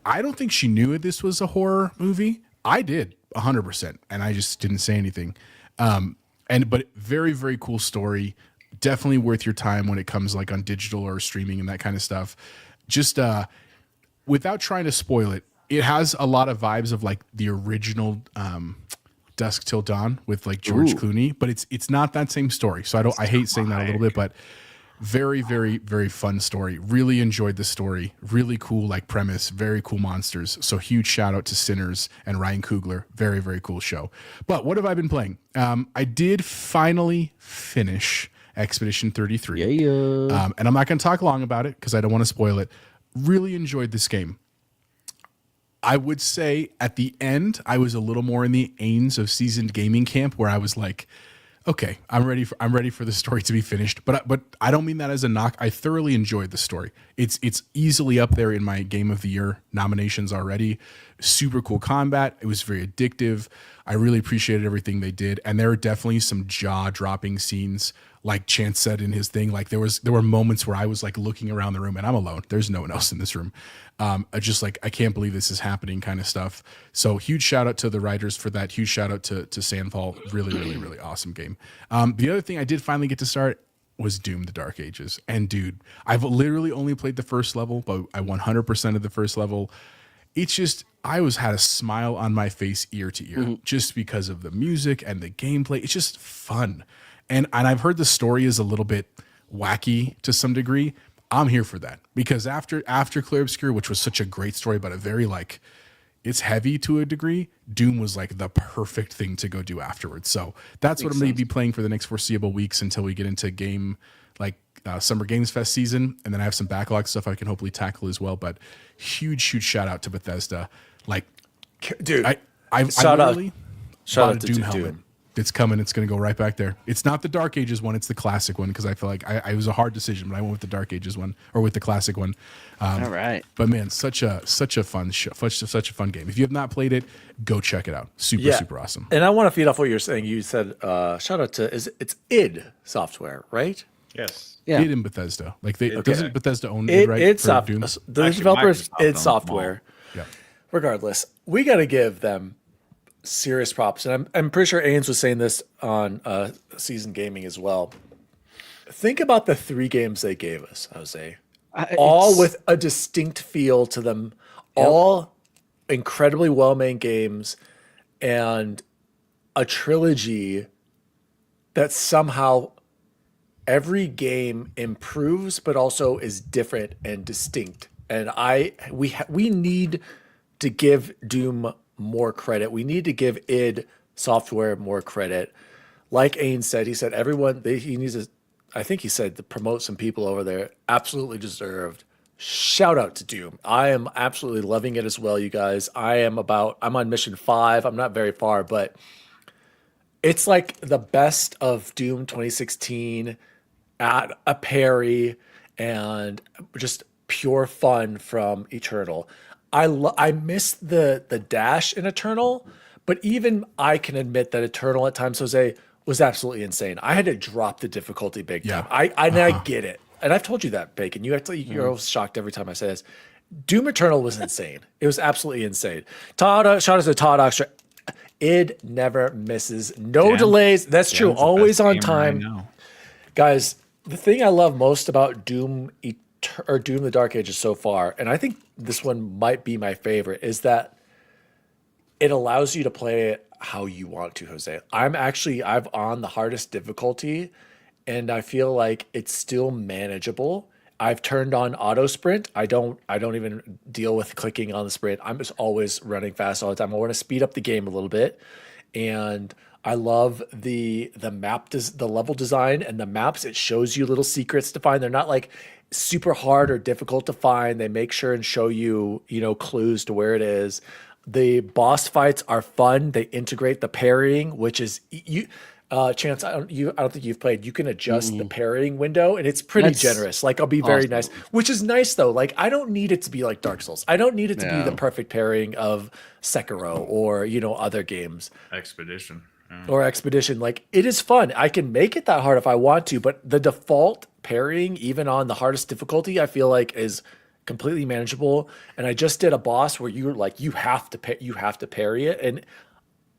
I don't think she knew this was a horror movie. I did 100%, and I just didn't say anything. But very, very cool story. Definitely worth your time when it comes like on digital or streaming and that kind of stuff. Just without trying to spoil it, it has a lot of vibes of like the original Dusk Till Dawn with like George Clooney, but it's not that same story. So I hate saying that a little bit, but very, very, very fun story. Really enjoyed the story. Really cool like premise. Very cool monsters. So huge shout out to Sinners and Ryan Coogler. Very, very cool show. But what have I been playing? I did finally finish Expedition 33. Yeah. And I'm not going to talk long about it because I don't want to spoil it. Really enjoyed this game. I would say at the end, I was a little more in the Ains of seasoned gaming camp where I was like, okay, I'm ready for the story to be finished. But I don't mean that as a knock. I thoroughly enjoyed the story. It's easily up there in my Game of the Year nominations already. Super cool combat. It was very addictive. I really appreciated everything they did. And there are definitely some jaw-dropping scenes, like Chance said in his thing. Like there were moments where I was like looking around the room, and I'm alone. There's no one else in this room. Just like, I can't believe this is happening kind of stuff. So huge shout out to the writers for that. Huge shout out to Sandfall. Really, really, really awesome game. The other thing I did finally get to start was Doom: The Dark Ages. And dude, I've literally only played the first level, but I 100% of the first level. It's just, I had a smile on my face ear to ear just because of the music and the gameplay. It's just fun. And I've heard the story is a little bit wacky to some degree. I'm here for that because after Clear Obscure, which was such a great story, but a very like, it's heavy to a degree, Doom was like the perfect thing to go do afterwards. So that's what I'm going to be playing for the next foreseeable weeks until we get into Summer Games Fest season. And then I have some backlog stuff I can hopefully tackle as well. But huge shout out to Bethesda. Like, Dude, I shout out bought a to Doom Doom. helmet. It's coming. It's going to go right back there. It's not the Dark Ages one. It's the classic one because I feel like it was a hard decision, but I went with the Dark Ages one or with the classic one. All right. But man, such a fun show, such a fun game. If you have not played it, go check it out. Super awesome. And I want to feed off what you're saying. You said shout out to it's id Software, right? Yes. Yeah. Id and Bethesda. Like doesn't Bethesda own It, it, right? it's for soft. Doom? The Actually, developers, Microsoft id owns them Software. Yeah. Regardless, we got to give them serious props, and I'm pretty sure Ains was saying this on Season Gaming as well. Think about the 3 games they gave us, Jose. All with a distinct feel to them, all incredibly well-made games, and a trilogy that somehow every game improves, but also is different and distinct. And we need to give Doom more credit. We need to give id Software more credit. Like Ains said, he said he needs to. I think he said to promote some people over there. Absolutely deserved. Shout out to Doom. I am absolutely loving it as well, you guys. I'm on mission 5. I'm not very far, but it's like the best of Doom 2016 at a parry and just pure fun from Eternal. I miss the dash in Eternal, but even I can admit that Eternal at times, Jose, was absolutely insane. I had to drop the difficulty big time. I get it. And I've told you that, Bacon. You're always shocked every time I say this. Doom Eternal was insane. It was absolutely insane. Shout out to Todd Oxter. Id never misses. No delays. That's true. Always on time. Guys, the thing I love most about Doom the Dark Ages so far, and I think this one might be my favorite, is that it allows you to play it how you want to, Jose. I'm on the hardest difficulty, and I feel like it's still manageable. I've turned on auto sprint. I don't even deal with clicking on the sprint. I'm just always running fast all the time. I want to speed up the game a little bit, and I love the the level design and the maps. It shows you little secrets to find. They're not like super hard or difficult to find. They make sure and show you, clues to where it is. The boss fights are fun. They integrate the parrying, which is Chance, I don't think you've played. You can adjust the parrying window, and it's pretty generous. Like, I'll be very nice, which is nice though. Like, I don't need it to be like Dark Souls. I don't need it to be the perfect parrying of Sekiro or other games. Expedition. Or Expedition. Like, it is fun. I can make it that hard if I want to, but the default parrying, even on the hardest difficulty, I feel like is completely manageable. And I just did a boss where you have to parry it, and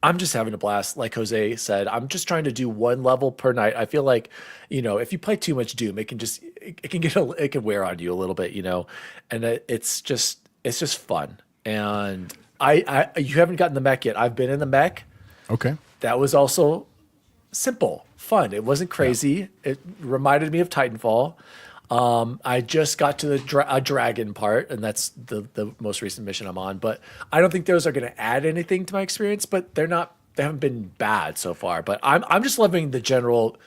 I'm just having a blast. Like Jose said, I'm just trying to do one level per night. I feel like, if you play too much Doom, it can wear on you a little bit, and it's just fun. And you haven't gotten the mech yet. I've been in the mech. Okay. That was also simple, fun. It wasn't crazy. Yeah. It reminded me of Titanfall. I just got to the dragon part, and that's the most recent mission I'm on. But I don't think those are going to add anything to my experience. But they haven't been bad so far. But I'm just loving the general.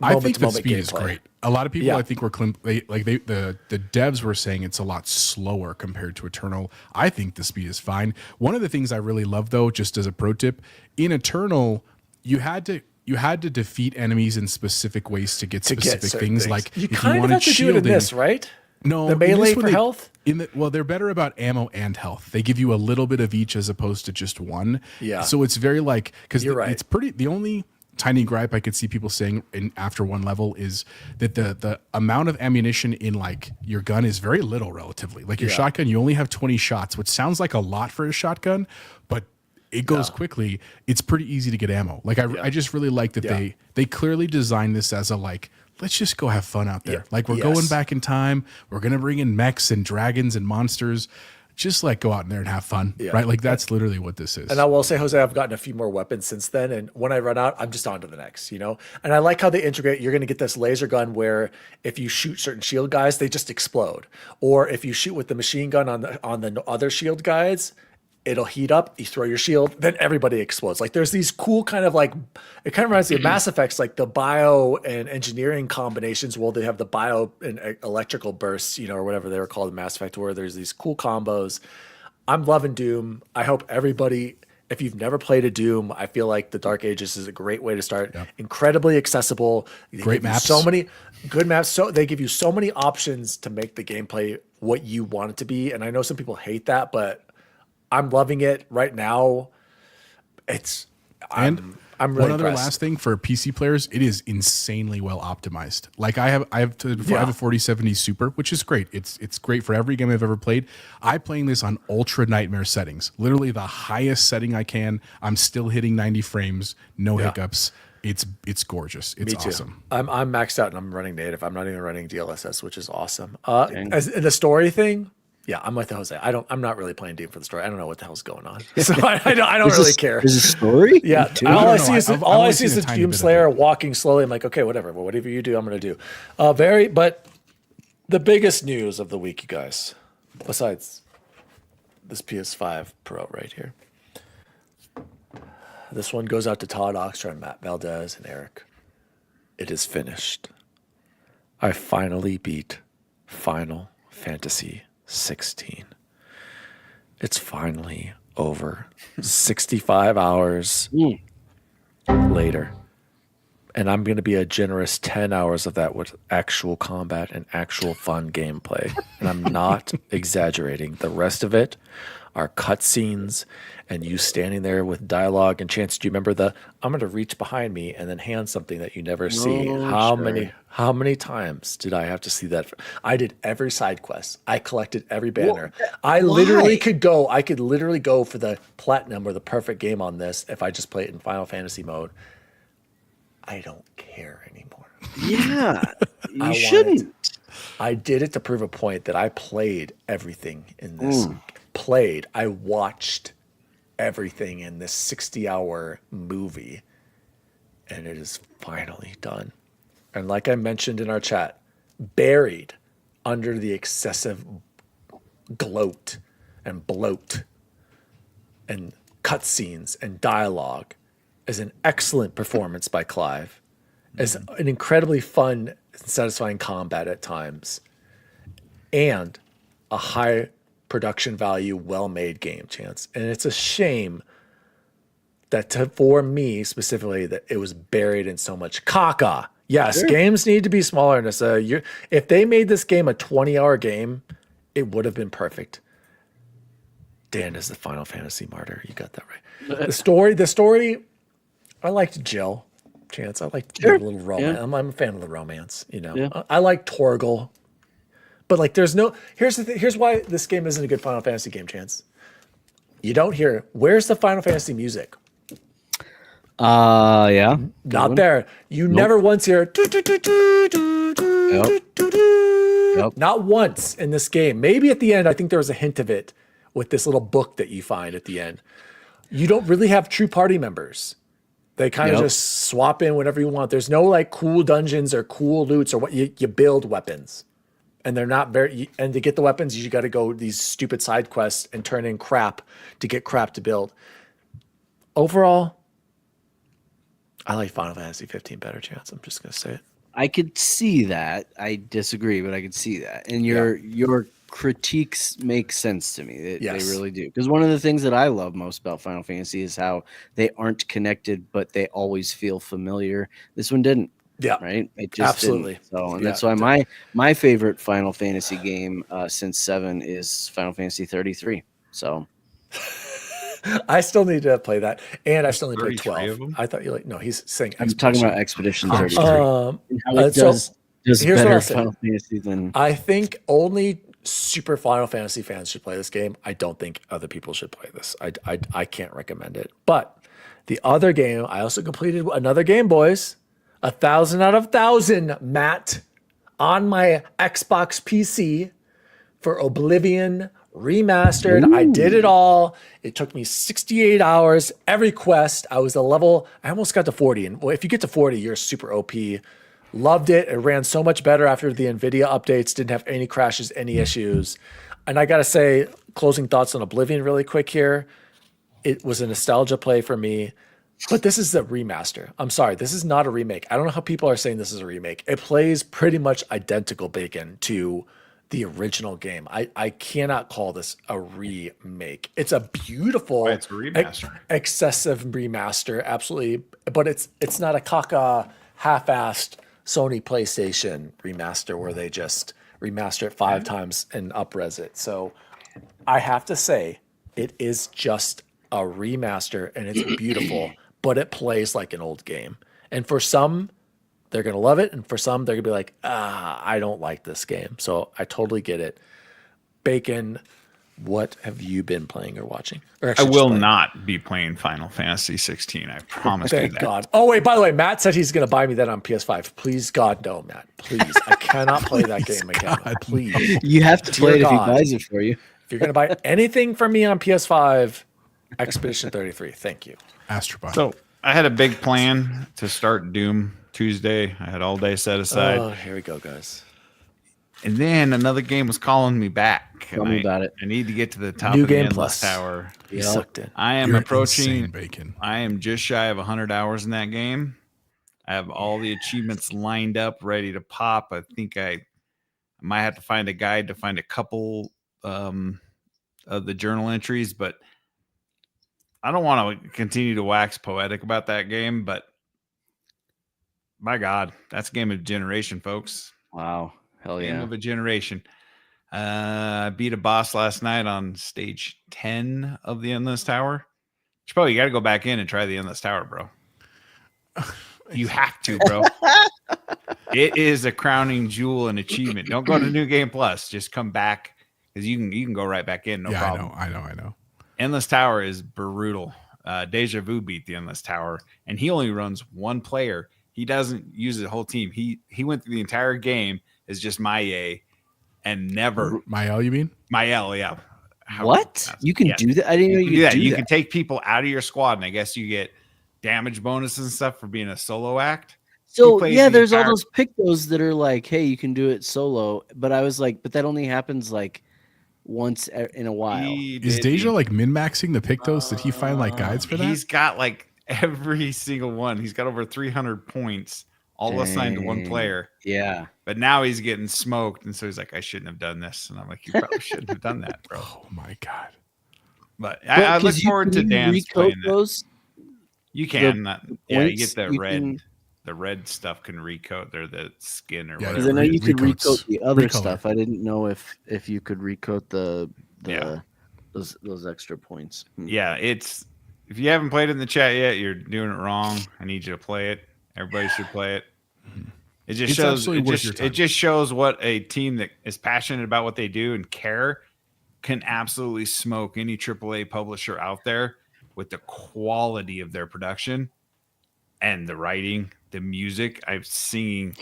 I think the speed is great. A lot of people, I think, the devs were saying it's a lot slower compared to Eternal. I think the speed is fine. One of the things I really love, though, just as a pro tip, in Eternal, you had to defeat enemies in specific ways to get specific things. Like, you kind of have to do it in this, right? No, the melee for health. They're better about ammo and health. They give you a little bit of each as opposed to just one. Yeah. So it's very because right. It's pretty. The only tiny gripe I could see people saying after one level is that the amount of ammunition in like your gun is very little relatively. Like your shotgun, you only have 20 shots, which sounds like a lot for a shotgun, but it goes quickly. It's pretty easy to get ammo. Like I just really like that they clearly designed this as a let's just go have fun out there. Like we're going back in time. We're gonna bring in mechs and dragons and monsters. Just go out in there and have fun, right? Like that's literally what this is. And I will say, Jose, I've gotten a few more weapons since then. And when I run out, I'm just on to the next, And I like how they integrate. You're going to get this laser gun where if you shoot certain shield guys, they just explode. Or if you shoot with the machine gun on the other shield guys, it'll heat up, you throw your shield, then everybody explodes. Like there's these cool kind of it kind of reminds me of Mass Effects, like the bio and engineering combinations. Well, they have the bio and electrical bursts, or whatever they were called in Mass Effect, where there's these cool combos. I'm loving Doom. I hope everybody, if you've never played a Doom, I feel like the Dark Ages is a great way to start. Yep. Incredibly accessible. Great maps. So many good maps. So they give you so many options to make the gameplay what you want it to be. And I know some people hate that, but I'm loving it right now. I'm really one other impressed. last thing for PC players, it is insanely well optimized. Like I have a 4070 Super, which is great. It's great for every game I've ever played. I'm playing this on ultra nightmare settings, literally the highest setting I can. I'm still hitting 90 frames, no hiccups. It's gorgeous. It's awesome. I'm maxed out and I'm running native. I'm not even running DLSS, which is awesome. As in the story thing. Yeah, I'm with Jose. I'm not really playing Doom for the story. I don't know what the hell's going on. So I don't really care. There's a story? Yeah. All I see is the Doom Slayer walking slowly. I'm like, okay, whatever. Well, whatever you do, I'm going to do. But the biggest news of the week, you guys, besides this PS5 Pro right here. This one goes out to Todd Oxtra and Matt Valdez and Eric. It is finished. I finally beat Final Fantasy 16. It's finally over. 65 hours later. And I'm going to be a generous 10 hours of that with actual combat and actual fun gameplay. And I'm not exaggerating. The rest of it are cutscenes and you standing there with dialogue. And Chance, do you remember I'm going to reach behind me and then hand something that you never see? How many times did I have to see that? I did every side quest. I collected every banner. I could literally go for the platinum or the perfect game on this if I just play it in Final Fantasy mode. I don't care anymore. Yeah, you shouldn't. I did it to prove a point that I played everything in this. I watched everything in this 60-hour movie, and it is finally done. And like I mentioned in our chat, buried under the excessive gloat and bloat and cutscenes and dialogue is an excellent performance by Clive. It's an incredibly fun and satisfying combat at times, and a high production value, well-made game, Chance. And it's a shame that for me specifically, that it was buried in so much caca. Yes, games need to be smaller. And if they made this game a 20-hour game, it would have been perfect. Dan is the Final Fantasy martyr. You got that right. The story, I liked Jill, Chance. I liked a little romance. Yeah. I'm a fan of the romance, you know. Yeah. I like Torgal. But like there's no here's why this game isn't a good Final Fantasy game, Chance. You don't hear where's the Final Fantasy music? Yeah. Not there. You never once hear not once in this game. Maybe at the end, I think there was a hint of it with this little book that you find at the end. You don't really have true party members. They kind of just swap in whenever you want. There's no like cool dungeons or cool loots or what you build weapons. And they're not and to get the weapons, you got to go these stupid side quests and turn in crap to get crap to build. Overall, I like Final Fantasy 15 better, Chance. I'm just going to say it. I could see that. I disagree, but I could see that. And your critiques make sense to me. They really do. Because one of the things that I love most about Final Fantasy is how they aren't connected, but they always feel familiar. This one didn't. Yeah, right. It just absolutely. Didn't. So, and that's why my favorite Final Fantasy game since 7 is Final Fantasy 33. So, I still need to play that, and I still need to play 12. I thought he's saying I'm talking about Expedition 33. How it does better Final Fantasy than I think only super Final Fantasy fans should play this game. I don't think other people should play this. I can't recommend it. But the other game, I also completed another game, boys. 1,000 out of 1,000, Matt, on my Xbox PC for Oblivion Remastered. Ooh. I did it all. It took me 68 hours. Every quest, I almost got to 40. And if you get to 40, you're super OP. Loved it. It ran so much better after the NVIDIA updates. Didn't have any crashes, any issues. And I got to say, closing thoughts on Oblivion really quick here. It was a nostalgia play for me. But this is a remaster. I'm sorry, this is not a remake. I don't know how people are saying this is a remake. It plays pretty much identical, Bacon, to the original game. I cannot call this a remake. It's a beautiful, it's a remaster. Excessive remaster, absolutely. But it's not a caca half-assed Sony PlayStation remaster where they just remaster it 5 times and up-res it. So I have to say, it is just a remaster and it's beautiful. But it plays like an old game. And for some, they're going to love it. And for some, they're going to be like, I don't like this game. So I totally get it. Bacon, what have you been playing or watching? Or I will not be playing Final Fantasy 16. I promise you that. Thank God. Oh, wait, by the way, Matt said he's going to buy me that on PS5. Please, God, no, Matt. Please. I cannot play that game again. Please. You have to play it if he buys it for you. If you're going to buy anything from me on PS5, Expedition 33. Thank you. Astrobot. So I had a big plan to start Doom Tuesday. I had all day set aside. Oh, here we go, guys. And then another game was calling me back. Tell me about it. I need to get to the top New of the Game Endless Plus Tower. You sucked in. I am You're approaching insane, Bacon. I am just shy of 100 hours in that game. I have all the achievements lined up, ready to pop. I think I might have to find a guide to find a couple of the journal entries, but I don't want to continue to wax poetic about that game, but my God, that's a game of generation, folks. Wow. Hell yeah. Game of a generation. I beat a boss last night on stage 10 of the Endless Tower. You got to go back in and try the Endless Tower, bro. You have to, bro. It is a crowning jewel and achievement. Don't go to New Game Plus. Just come back because you can go right back in. No problem. I know. Endless Tower is brutal. Deja Vu beat the Endless Tower, and he only runs one player. He doesn't use the whole team. He went through the entire game as just Maie, and never Mael, you mean? Mael, yeah. What? You can do that? I didn't know you could do that. You can take people out of your squad, and I guess you get damage bonuses and stuff for being a solo act. So plays yeah, the there's all entire- those pictos that are like, hey, you can do it solo. But I was like, but that only happens like once in a while. He Is did Deja the- like min-maxing the Pictos? Did he find like guides for that? He's got like every single one. He's got over 300 points, all assigned to one Dang. player. Yeah. But now he's getting smoked, and so he's like, I shouldn't have done this. And I'm like, you probably shouldn't have done that, bro. Oh my god. But I look forward to Dan's playing that. those. You can, yeah, you get points, the you red. can- The red stuff can recoat. They're the skin or Yeah, Because whatever. I know you could recoats. recoat the other Recolor. stuff. I didn't know if you could recoat the Yeah. those extra points. Yeah, it's if you haven't played it in the chat yet, you're doing it wrong. I need you to play it. Everybody should play it. It just It's shows absolutely worth your time. it just shows what a team that is passionate about what they do and care can absolutely smoke any AAA publisher out there with the quality of their production and the writing, the music. I'm singing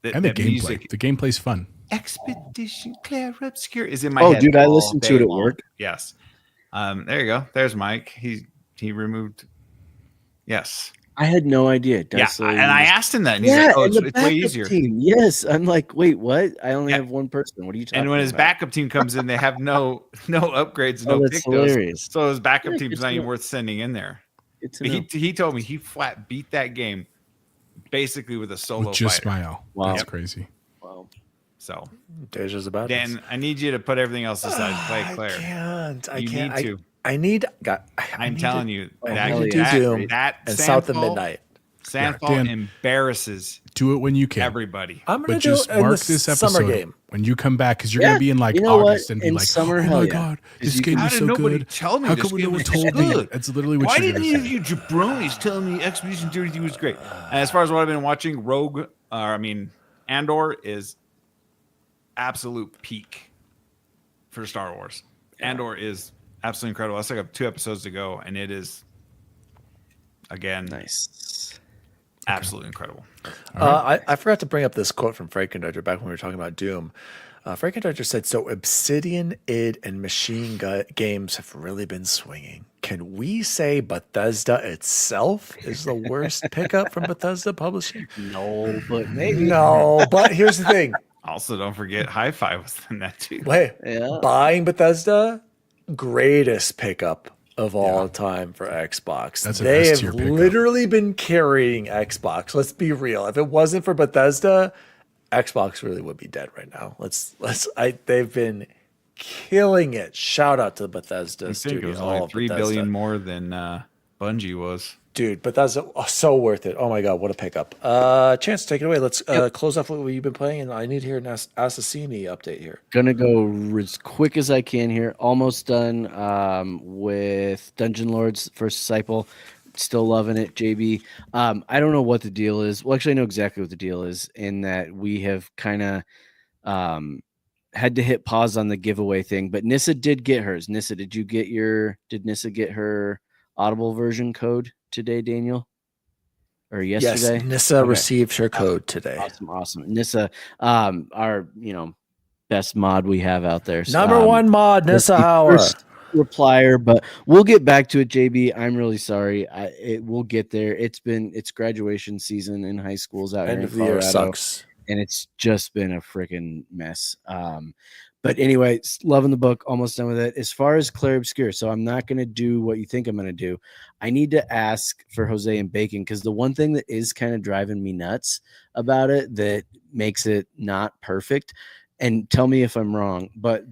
And the gameplay. music. The gameplay's fun. Expedition Clair Obscure is in my Oh, head. dude, I all listened to day it at long. work. Yes. There you go. There's Mike. He removed. Yes. I had no idea. Yeah. Desolating And I was- asked him that, and he's yeah, like, "Oh, and it's the way backup easier." team. Yes, I'm like, wait, what? I only Yeah. have one person. What are you talking about? And when his backup team comes in, they have no upgrades, no that's pictos. hilarious. So his backup Yeah, team's good not to even know. worth sending in there. Good to But know. he told me he flat beat that game basically with a solo With just fighter. Smile. Wow. That's Yep. crazy. Wow. So Deja's about Dan, I need you to put everything else aside. Play I Claire. can't. I You can't. need to. I need. God, I'm need telling to, you, Oh, that, hell I need to yeah. do Doom that and South of Sandfall- Midnight. Sandfall Dan. embarrasses Do it when you can. everybody. I'm gonna But do just it in mark the this summer episode game. when you come back, because you're Yeah, gonna be in like you know August what? and be In like, summer, oh hell my yeah. god, 'Cause this you game can- is How so did nobody good. tell me How this come no game one was told me? good? That's literally what Why you're didn't gonna any of say. you jabronis tell me Expedition 33 was great? And as far as what I've been watching, Andor is absolute peak for Star Wars. Andor is absolutely incredible. That's like 2 episodes to go, and it is again Nice. absolutely incredible. I forgot to bring up this quote from Frankenheimer back when we were talking about Doom. Frankenheimer said, "So Obsidian, id, and Machine Games have really been swinging. Can we say Bethesda itself is the worst pickup from Bethesda Publishing?" No, but maybe. No, but here's the thing. Also, don't forget Hi-Fi was in that too. Wait, Yeah. buying Bethesda, greatest pickup of all time for Xbox. That's an They have S-tier pickup. literally been carrying Xbox. Let's be real. If it wasn't for Bethesda, Xbox really would be dead right now. They've been killing it. Shout out to Bethesda I think Studios. it was all only of 3 Bethesda. billion more than Bungie was. Dude, Bethesda, so worth it. Oh my God, what a pickup. Chance, take it away. Let's close off what you've been playing, and I need to hear an Assassini update here. Gonna go as quick as I can here. Almost done with Dungeon Lords First Disciple. Still loving it, JB. I don't know what the deal is. Well, actually, I know exactly what the deal is in that we have kind of had to hit pause on the giveaway thing. But Nissa did get hers. Nissa, did Nissa get her Audible version code today, Daniel? Or yesterday? Yes, Nissa Okay. received her code today. Awesome. Nissa, our best mod we have out there. So, Number one mod, was Nissa the Hauer. first replier, but we'll get back to it, JB. I'm really sorry. We'll get there. It's graduation season in high schools out End here of in the year Colorado, sucks. and it's just been a freaking mess. But anyway, loving the book, almost done with it. As far as Clair Obscure, so I'm not going to do what you think I'm going to do. I need to ask for Jose and Bacon, because the one thing that is kind of driving me nuts about it that makes it not perfect, and tell me if I'm wrong, but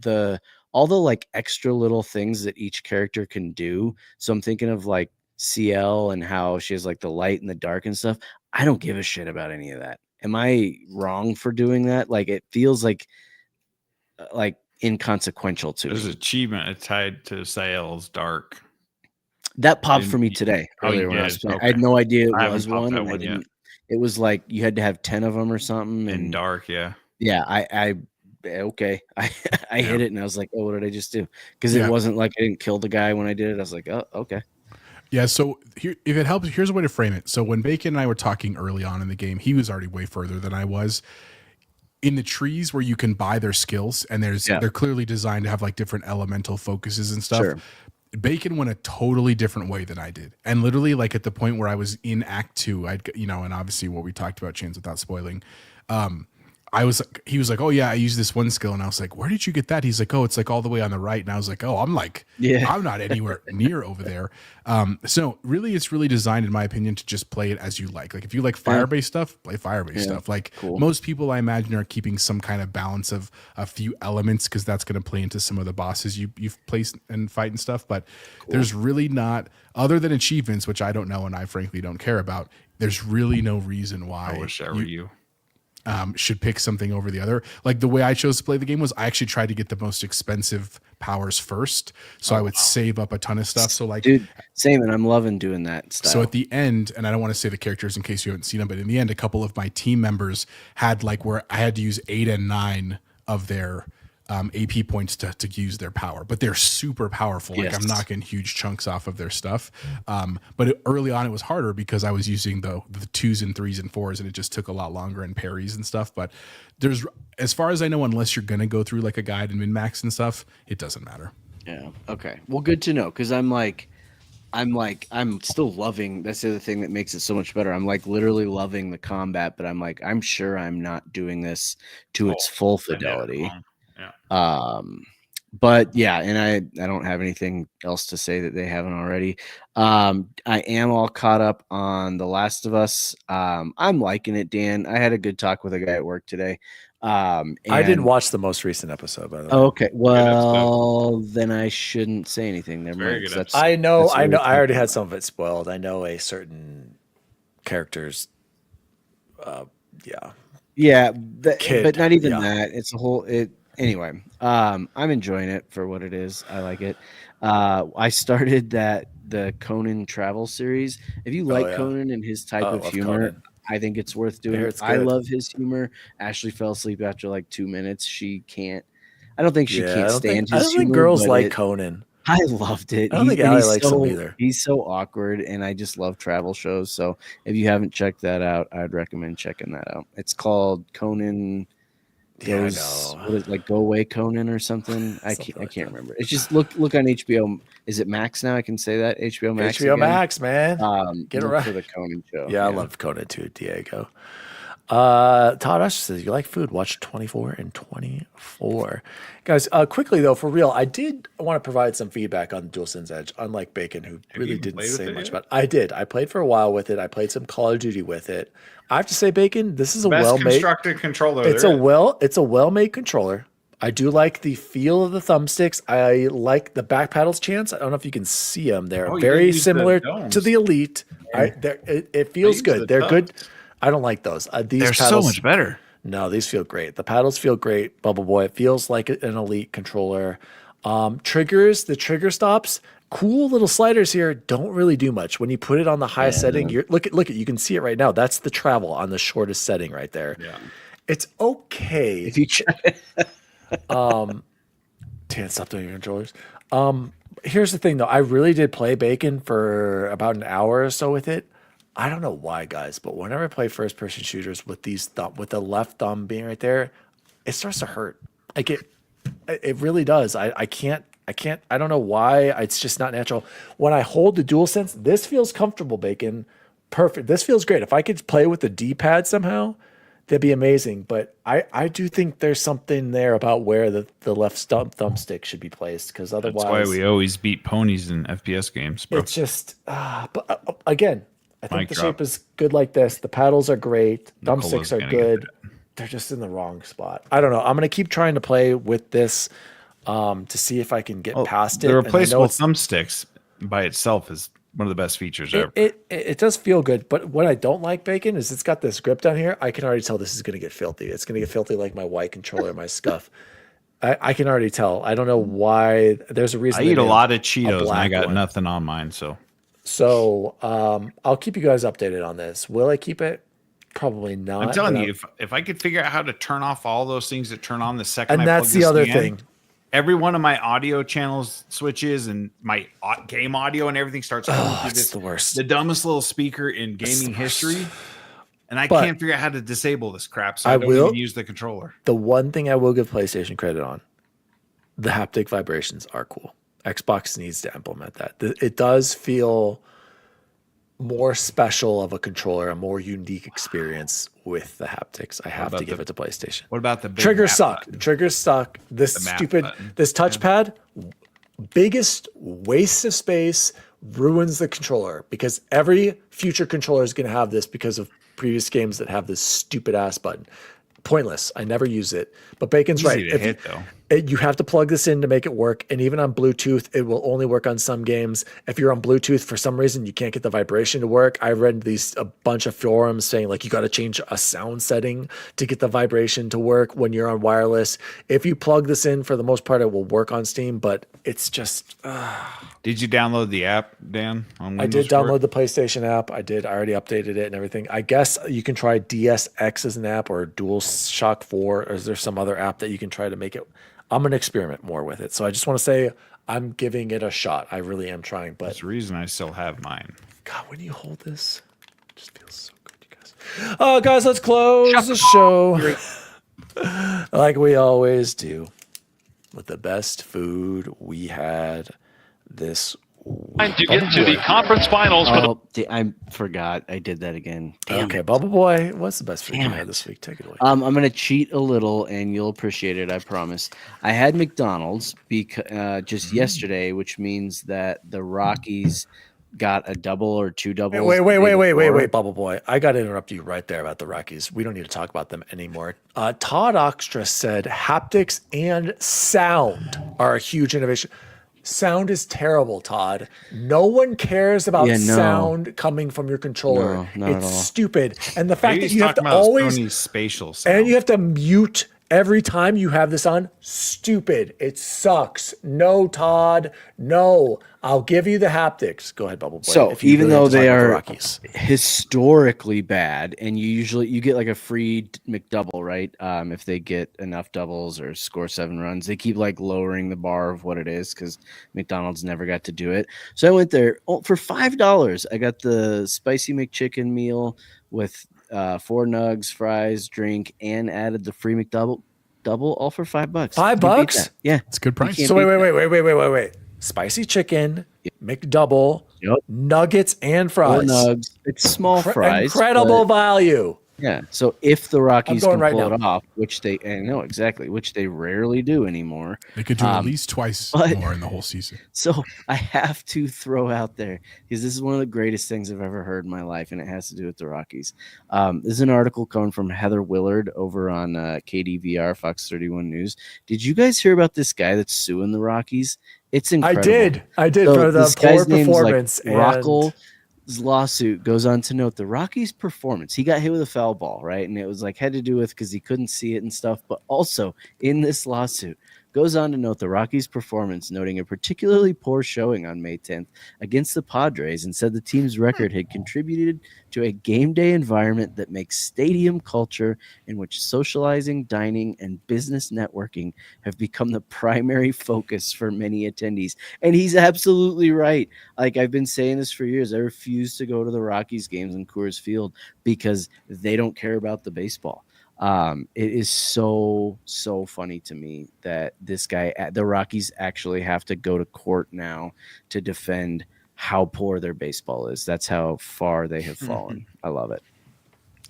all the like extra little things that each character can do. So I'm thinking of like CL and how she has like the light and the dark and stuff. I don't give a shit about any of that. Am I wrong for doing that? Like, it feels like inconsequential to There's me. an achievement tied to sales dark. That popped And for me today. oh, you Earlier when I was did? playing. Okay. I had no idea it I haven't was popped one. that And I one yet. didn't. It was like you had to have 10 of them or something. In And dark, yeah. yeah, I okay. I hit it and I was like, oh, what did I just do? Because Yeah. it wasn't like I didn't kill the guy when I did it. I was like, oh, okay. Yeah, so here, if it helps, here's a way to frame it. So when Bacon and I were talking early on in the game, he was already way further than I was. In the trees where you can buy their skills, and they're clearly designed to have like different elemental focuses and stuff. Sure. Bacon went a totally different way than I did. And literally, like at the point where I was in Act 2, and obviously what we talked about, Chance, without spoiling, he was like, oh yeah, I use this one skill. And I was like, where did you get that? He's like, oh, it's like all the way on the right. And I was like, oh, I'm not anywhere near over there. So really, it's really designed, in my opinion, to just play it as you like. Like if you like fire-based stuff, play fire-based stuff. Like most people, I imagine, are keeping some kind of balance of a few elements, because that's going to play into some of the bosses you've placed and fight and stuff. But there's really not, other than achievements, which I don't know and I frankly don't care about, there's really no reason why I wish I were you. Should pick something over the other. Like the way I chose to play the game was I actually tried to get the most expensive powers first. So I would save up a ton of stuff. So like, dude, same. And I'm loving doing that style. So at the end, and I don't want to say the characters in case you haven't seen them, but in the end, a couple of my team members had like where I had to use 8 and 9 of their AP points to use their power, but they're super powerful. Like I'm knocking huge chunks off of their stuff. But early on it was harder because I was using the 2s and 3s and 4s, and it just took a lot longer, and parries and stuff. But there's, as far as I know, unless you're going to go through like a guide and min-max and stuff, it doesn't matter. Yeah. Okay. Well, good to know. Cause I'm still loving, that's the other thing that makes it so much better. I'm like literally loving the combat, but I'm sure I'm not doing this to its full fidelity. But yeah, and I don't have anything else to say that they haven't already. I am all caught up on The Last of Us. I'm liking it, Dan. I had a good talk with a guy at work today. I didn't watch the most recent episode, by the way. Okay, well then I shouldn't say anything there. I know. I already had some of it spoiled. I know a certain character's. Yeah, but not even that. It's a whole. Anyway, I'm enjoying it for what it is. I like it. I started the Conan travel series. If you like Conan and his type of humor, Conan. I think it's worth doing. I love his humor. Ashley fell asleep after like 2 minutes. She can't. I don't think she can't stand his humor. I don't think girls like Conan. I loved it. I don't think Allie likes him either. He's so awkward, and I just love travel shows. So if you haven't checked that out, I'd recommend checking that out. It's called Conan Goes, what is it, like Go Away Conan or something? I can't remember. It's just look on HBO. Is it Max now? I can say that HBO Max. HBO again. Max, man. Get it right for the Conan show. Yeah, I love Conan too, Diego. Todd Usher says you like food. Watch 24 and 24, guys. Quickly though, for real, I want to provide some feedback on DualSense Edge. Unlike Bacon, who really didn't say much about it. I did. I played for a while with it. I played some Call of Duty with it. I have to say, Bacon, this is a well-made constructed controller. It's a well-made controller. I do like the feel of the thumbsticks. I like the back paddles, Chance. I don't know if you can see them. They're very similar to the Elite. It feels good. They're good. I don't like those. They're paddles, so much better. No, these feel great. The paddles feel great. Bubble Boy, it feels like an Elite controller. Triggers, the trigger stops, cool little sliders here. Don't really do much. When you put it on the highest setting, look at you can see it right now. That's the travel on the shortest setting right there. Yeah, it's okay. If you check. Dan, stop doing your controllers. Here's the thing though. I really did play Bacon for about an hour or so with it. I don't know why, guys, but whenever I play first-person shooters with with the left thumb being right there, it starts to hurt. It really does. I can't. I don't know why. It's just not natural. When I hold the DualSense, this feels comfortable, Bacon. Perfect. This feels great. If I could play with the D-pad somehow, that'd be amazing. But I do think there's something there about where the left thumbstick should be placed, because otherwise, that's why we always beat ponies in FPS games, bro. It's just, but again. I think the shape is good like this. The paddles are great. Thumbsticks are good. They're just in the wrong spot. I don't know. I'm going to keep trying to play with this to see if I can get past it. The replaceable thumbsticks by itself is one of the best features ever. It does feel good, but what I don't like, Bacon, is it's got this grip down here. I can already tell this is going to get filthy. It's going to get filthy like my white controller, my scuff. I can already tell. I don't know why. There's a reason. I eat a lot of Cheetos and I got nothing on mine, So I'll keep you guys updated on this. Will I keep it? Probably not. I'm telling you, if I could figure out how to turn off all those things that turn on the second, and that's the other thing. Every one of my audio channels switches, and my game audio and everything starts going through this. The worst. The dumbest little speaker in gaming history, and I can't figure out how to disable this crap. So I don't even use the controller. The one thing I will give PlayStation credit on, the haptic vibrations are cool. Xbox needs to implement that. It does feel more special of a controller, a more unique experience with the haptics. I have to give it to PlayStation. What about the big triggers map suck? button? Triggers suck. This The map stupid, button. this touchpad, biggest waste of space, ruins the controller because every future controller is going to have this because of previous games that have this stupid ass button. Pointless. I never use it. But Bacon's right. Easy to hit, though. You have to plug this in to make it work. And even on Bluetooth, it will only work on some games. If you're on Bluetooth, for some reason, you can't get the vibration to work. I read a bunch of forums saying like you got to change a sound setting to get the vibration to work when you're on wireless. If you plug this in, for the most part, it will work on Steam, but it's just... Did you download the app, Dan? On I did download the PlayStation app. I already updated it and everything. I guess you can try DSX as an app or DualShock 4, or is there some other app that you can try to make it? I'm going to experiment more with it. So I just want to say I'm giving it a shot. I really am trying. But That's the reason I still have mine. God, when you hold this, it just feels so good, you guys. Oh, guys, let's close the show like we always do with the best food we had this Time to get to the conference finals for the Oh, I forgot. I did that again. Damn Okay, it. Bubble Boy, what's the best food you Damn had it. this week? Take it away. I'm gonna cheat a little, and you'll appreciate it. I promise. I had McDonald's just yesterday, which means that the Rockies got a double or two doubles. Wait, Bubble Boy. I got to interrupt you right there about the Rockies. We don't need to talk about them anymore. Todd Oxtra said haptics and sound are a huge innovation. Sound is terrible, Todd. No one cares about sound coming from your controller. No, not at all. It's stupid. And the fact Maybe that you have to talking about always Sony's spatial sound. and you have to mute every time you have this on, stupid. It sucks. No, Todd. No. I'll give you the haptics. Go ahead, Bubble Boy. So if you even really though have to they talk about the are Rockies. historically bad, and you get like a free McDouble, right? If they get enough doubles or score 7 runs, they keep like lowering the bar of what it is because McDonald's never got to do it. So I went there for $5. I got the spicy McChicken meal with 4 nugs, fries, drink, and added the free McDouble all for $5. $5? You beat that. Yeah, It's a good price. can't So beat wait. Spicy chicken, McDouble, Yep. nuggets, and 4 fries. nugs. It's small fries. Incredible but- value. Yeah. So if the Rockies going can right pull now. it off, which they which they rarely do anymore. They could do at least twice but- more in the whole season. So I have to throw out there because this is one of the greatest things I've ever heard in my life, and it has to do with the Rockies. This is an article coming from Heather Willard over on KDVR, Fox 31 News. Did you guys hear about this guy that's suing the Rockies? It's incredible. I did So for the this poor guy's name's, performance. Like, Rockall's lawsuit goes on to note the Rockies' performance. He got hit with a foul ball, right? And it was like had to do with because he couldn't see it and stuff. But also in this lawsuit, goes on to note the Rockies' performance, noting a particularly poor showing on May 10th against the Padres, and said the team's record had contributed to a game day environment that makes stadium culture in which socializing, dining, and business networking have become the primary focus for many attendees. And he's absolutely right. Like, I've been saying this for years. I refuse to go to the Rockies games in Coors Field because they don't care about the baseball. It is so funny to me that this guy, the Rockies, actually have to go to court now to defend how poor their baseball is. That's how far they have fallen. I love it.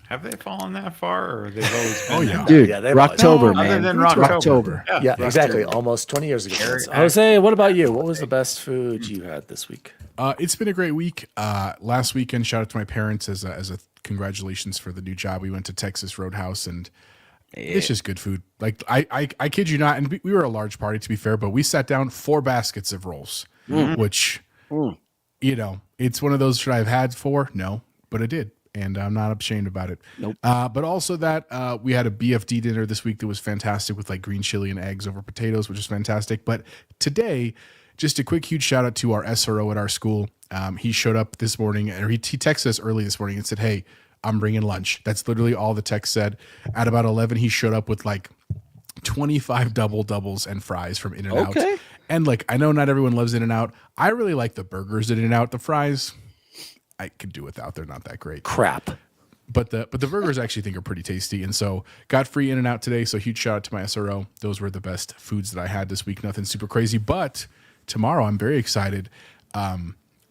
Have they fallen that far, or they've always been? Oh, yeah. Dude, Yeah, they've Rocktober, always- No, man. other than Rocktober. Rocktober. Yeah, exactly. Almost 20 years ago. Very Jose, what about you? What was the best food you had this week? It's been a great week. Last weekend, shout out to my parents as a congratulations for the new job. We went to Texas Roadhouse, and it's just good food. Like I kid you not, and we were a large party to be fair, but we sat down 4 baskets of rolls, which you know, it's one of those should I have had 4? No, but I did. And I'm not ashamed about it. Nope. But also that we had a BFD dinner this week that was fantastic with like green chili and eggs over potatoes, which is fantastic. But today, just a quick, huge shout out to our SRO at our school. He showed up this morning, or he texted us early this morning and said, "Hey, I'm bringing lunch." That's literally all the text said. At about 11, he showed up with like 25 doubles and fries from In-N-Out. Okay. And like, I know not everyone loves In-N-Out. I really like the burgers at In-N-Out. The fries, I could do without. They're not that great. Crap. But the burgers I actually think are pretty tasty. And so got free In-N-Out today. So huge shout out to my SRO. Those were the best foods that I had this week. Nothing super crazy. But tomorrow I'm very excited.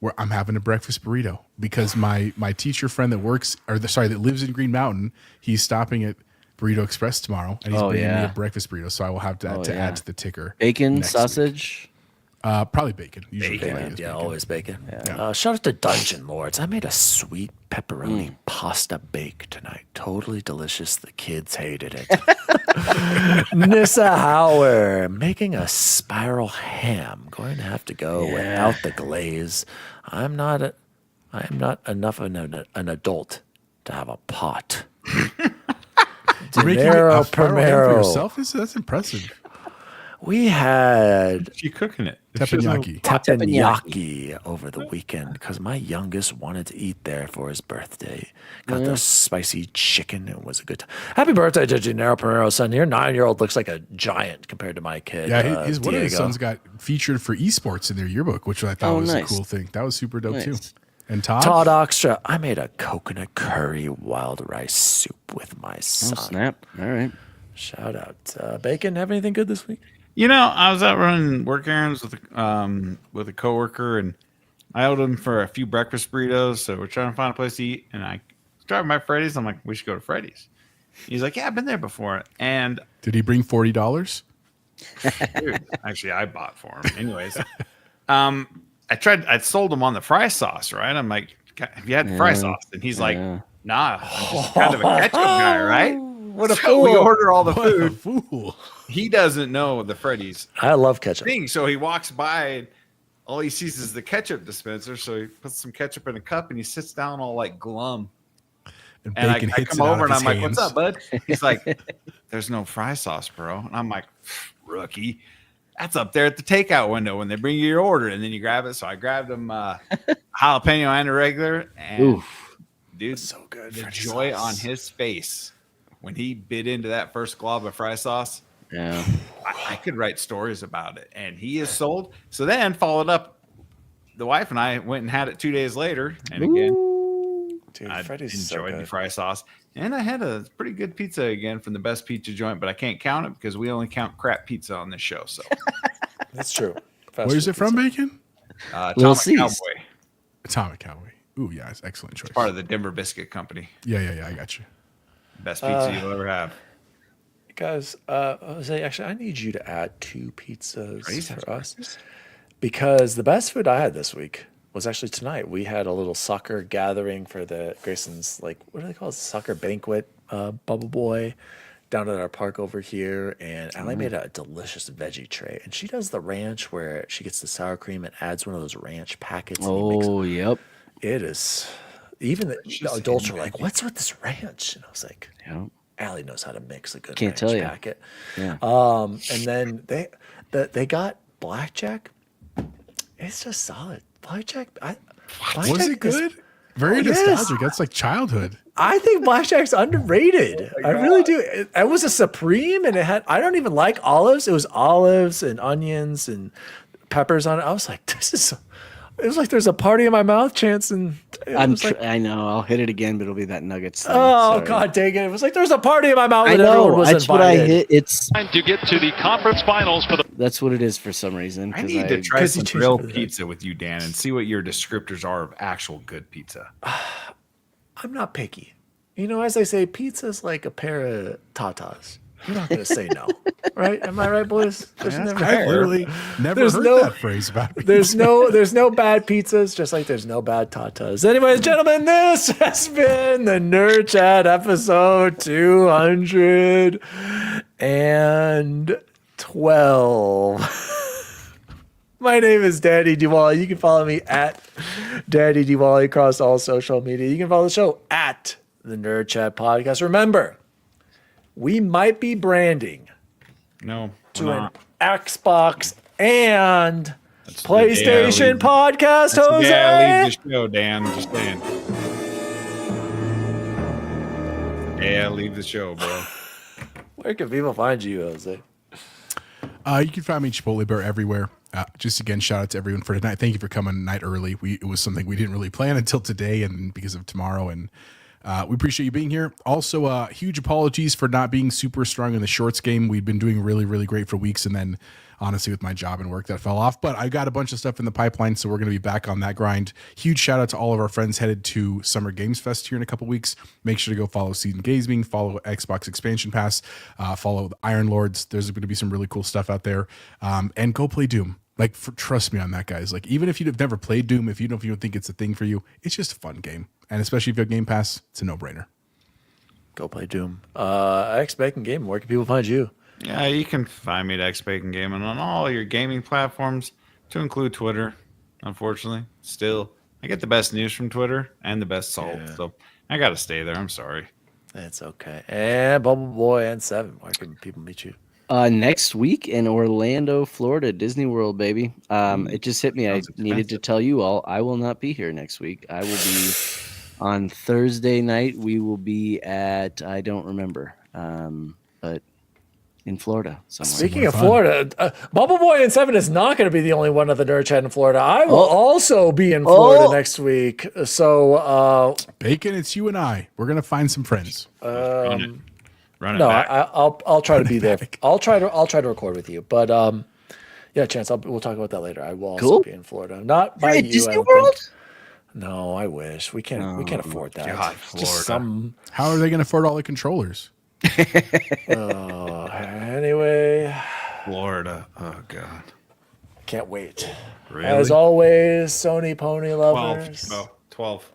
Where I'm having a breakfast burrito because my teacher friend that that lives in Green Mountain, he's stopping at Burrito Express tomorrow, and he's bringing me a breakfast burrito. So I will have to add to the ticker. Bacon, sausage. Week. Probably bacon. Usually Bacon. Always bacon. Yeah. Shout out to Dungeon Lords. I made a sweet pepperoni pasta bake tonight. Totally delicious. The kids hated it. Nissa Hauer making a spiral ham. Going to have to go without the glaze. I am not enough of an adult to have a pot. You're making a spiral ham for yourself? That's impressive. We had you cooking it? teppanyaki over the weekend because my youngest wanted to eat there for his birthday. Got the spicy chicken. It was a good time. Happy birthday to Gennaro Primero's son. Your 9-year-old looks like a giant compared to my kid. Yeah, his one of his sons got featured for esports in their yearbook, which I thought was a cool thing. That was super dope too. And Todd Oxtra, I made a coconut curry wild rice soup with my son. Oh, snap. All right. Shout out. Bacon, have anything good this week? I was out running work errands with a coworker, and I owed him for a few breakfast burritos. So we're trying to find a place to eat, and I was driving by Freddy's. I'm like, we should go to Freddy's. He's like, yeah, I've been there before. And did he bring $40? Dude, actually, I bought for him. Anyways, I sold him on the fry sauce, right? I'm like, have you had the fry sauce? And he's like, nah, I'm just kind of a ketchup guy, right? What a fool. We order all the food. Fool. He doesn't know the Freddy's. I love ketchup. So he walks by and all he sees is the ketchup dispenser. So he puts some ketchup in a cup and he sits down all like glum. And I come over and I'm like, what's up, bud? He's like, there's no fry sauce, bro. And I'm like, rookie. That's up there at the takeout window when they bring you your order and then you grab it. So I grabbed him jalapeno and a regular. And dude, so good. The joy on his face when he bit into that first glob of fry sauce. Yeah, I could write stories about it, and he is sold. So then followed up, the wife and I went and had it 2 days later, and again, dude, I Freddy's enjoyed so the fry sauce, and I had a pretty good pizza again from the best pizza joint, but I can't count it because we only count crap pizza on this show. So that's true. Where's it from, Bacon? Atomic Cowboy. Atomic Cowboy. Ooh, yeah, it's excellent choice. It's part of the Denver Biscuit Company. Yeah, I got you. Best pizza you'll ever have. Guys, Jose, actually, I need you to add 2 pizzas for us because the best food I had this week was actually tonight. We had a little soccer gathering for the Grayson's, like, what do they call it? Soccer banquet, Bubble Boy, down at our park over here. And Allie made a delicious veggie tray. And she does the ranch where she gets the sour cream and adds one of those ranch packets. Oh, yep. It is. Even the adults are like, what's with this ranch? And I was like, Allie knows how to mix a good ranch packet. Yeah. And then they got blackjack. It's just solid. Blackjack. Was it good? Very nostalgic. That's like childhood. I think blackjack's underrated. I really do. It was a Supreme, and it had. I don't even like olives. It was olives and onions and peppers on it. I was like, this is. It was like there's a party in my mouth chance, and I know I'll hit it again, but it'll be that Nuggets thing. Oh, God dang it! It was like there's a party in my mouth. I and know everyone was that's invited. what I hit. It's Time to get to the conference finals for the. That's what it is for some reason. I need to try some you real changed it. pizza with you, Dan, and see what your descriptors are of actual good pizza. I'm not picky. As I say, pizza's like a pair of tatas. You're not going to say no, right? Am I right, boys? I've literally never heard that phrase about pizza. There's no bad pizzas, just like there's no bad tatas. Anyways, gentlemen, this has been the Nerd Chat episode 212. My name is Daddy Diwali. You can follow me at Daddy Diwali across all social media. You can follow the show at the Nerd Chat Podcast. Remember, we might be branding No, to an Xbox and PlayStation podcast, Jose. Yeah, leave the show, Dan. Just saying. Yeah, leave the show, bro. Where can people find you, Jose? You can find me Chipotle Bear everywhere. Just again, shout out to everyone for tonight. Thank you for coming a night early. It was something we didn't really plan until today, and because of tomorrow, and we appreciate you being here. Also, huge apologies for not being super strong in the shorts game. We'd been doing really, really great for weeks, and then honestly, with my job and work that fell off. But I got a bunch of stuff in the pipeline, so we're going to be back on that grind. Huge shout out to all of our friends headed to Summer Games Fest here in a couple weeks. Make sure to go follow Season Gaming, follow Xbox Expansion Pass, follow the Iron Lords. There's going to be some really cool stuff out there. And go play Doom. Like, trust me on that, guys. Like, even if you've never played Doom, if you don't think it's a thing for you, it's just a fun game. And especially if you have Game Pass, it's a no-brainer. Go play Doom. X Bacon Game, where can people find you? Yeah, you can find me at X Bacon Gaming on all your gaming platforms, to include Twitter. Unfortunately, still, I get the best news from Twitter and the best salt, so I got to stay there. I'm sorry. It's okay. And Bubble Boy and Seven, where can people meet you? Next week in Orlando, Florida, Disney World, baby. It just hit me. I needed to tell you all, I will not be here next week. I will be on Thursday night. We will be at, I don't remember, but in Florida somewhere. Speaking of Florida, Bubble Boy and Seven is not going to be the only one at the Nerd Chat in Florida. I will also be in Florida next week. So, Bacon, it's you and I. We're going to find some friends. Run it no, back. I'll try to be there. I'll try to record with you. But yeah, Chance, we'll talk about that later. I will also be in Florida. Not by you. Disney World? No, I wish we can't afford that. God, Just Florida. How are they going to afford all the controllers? Anyway, Florida. Oh God. can't wait. Really? As always, Sony Pony lovers. 12.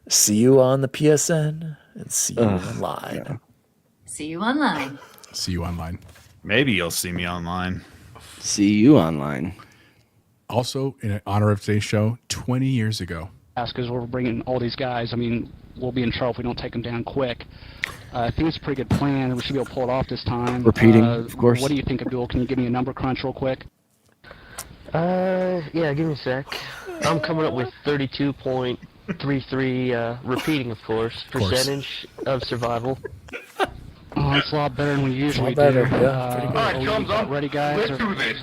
See you on the PSN and see you online. See you online. See you online. Maybe you'll see me online. See you online. Also, in honor of today's show, 20 years ago. Because we're bringing all these guys. I mean, we'll be in trouble if we don't take them down quick. I think it's a pretty good plan. We should be able to pull it off this time. Repeating, of course. What do you think, Abdul? Can you give me a number crunch real quick? Yeah, give me a sec. I'm coming up with 32.33, repeating, of course, percentage of survival. Oh, it's a lot better than we usually do. better, yeah, pretty good. All right, thumbs up. Ready, guys? Let's do this.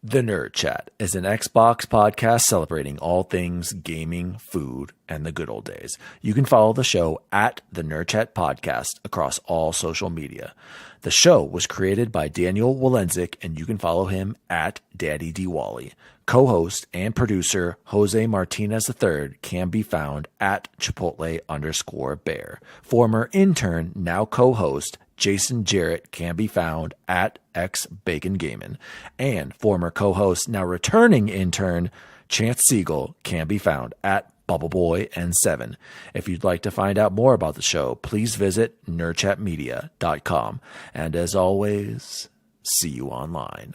The Nerd Chat is an Xbox podcast celebrating all things gaming, food, and the good old days. You can follow the show at the Nerd Chat Podcast across all social media. The show was created by Daniel Walenzik, and you can follow him at Daddy Diwali. Co-host and producer Jose Martinez III can be found at Chipotle_Bear. Former intern, now co-host Jason Jarrett can be found at X Bacon Gaming, and former co-host, now returning intern Chance Siegel can be found at Bubble Boy and Seven. If you'd like to find out more about the show, please visit nerdchatmedia.com. And as always, see you online.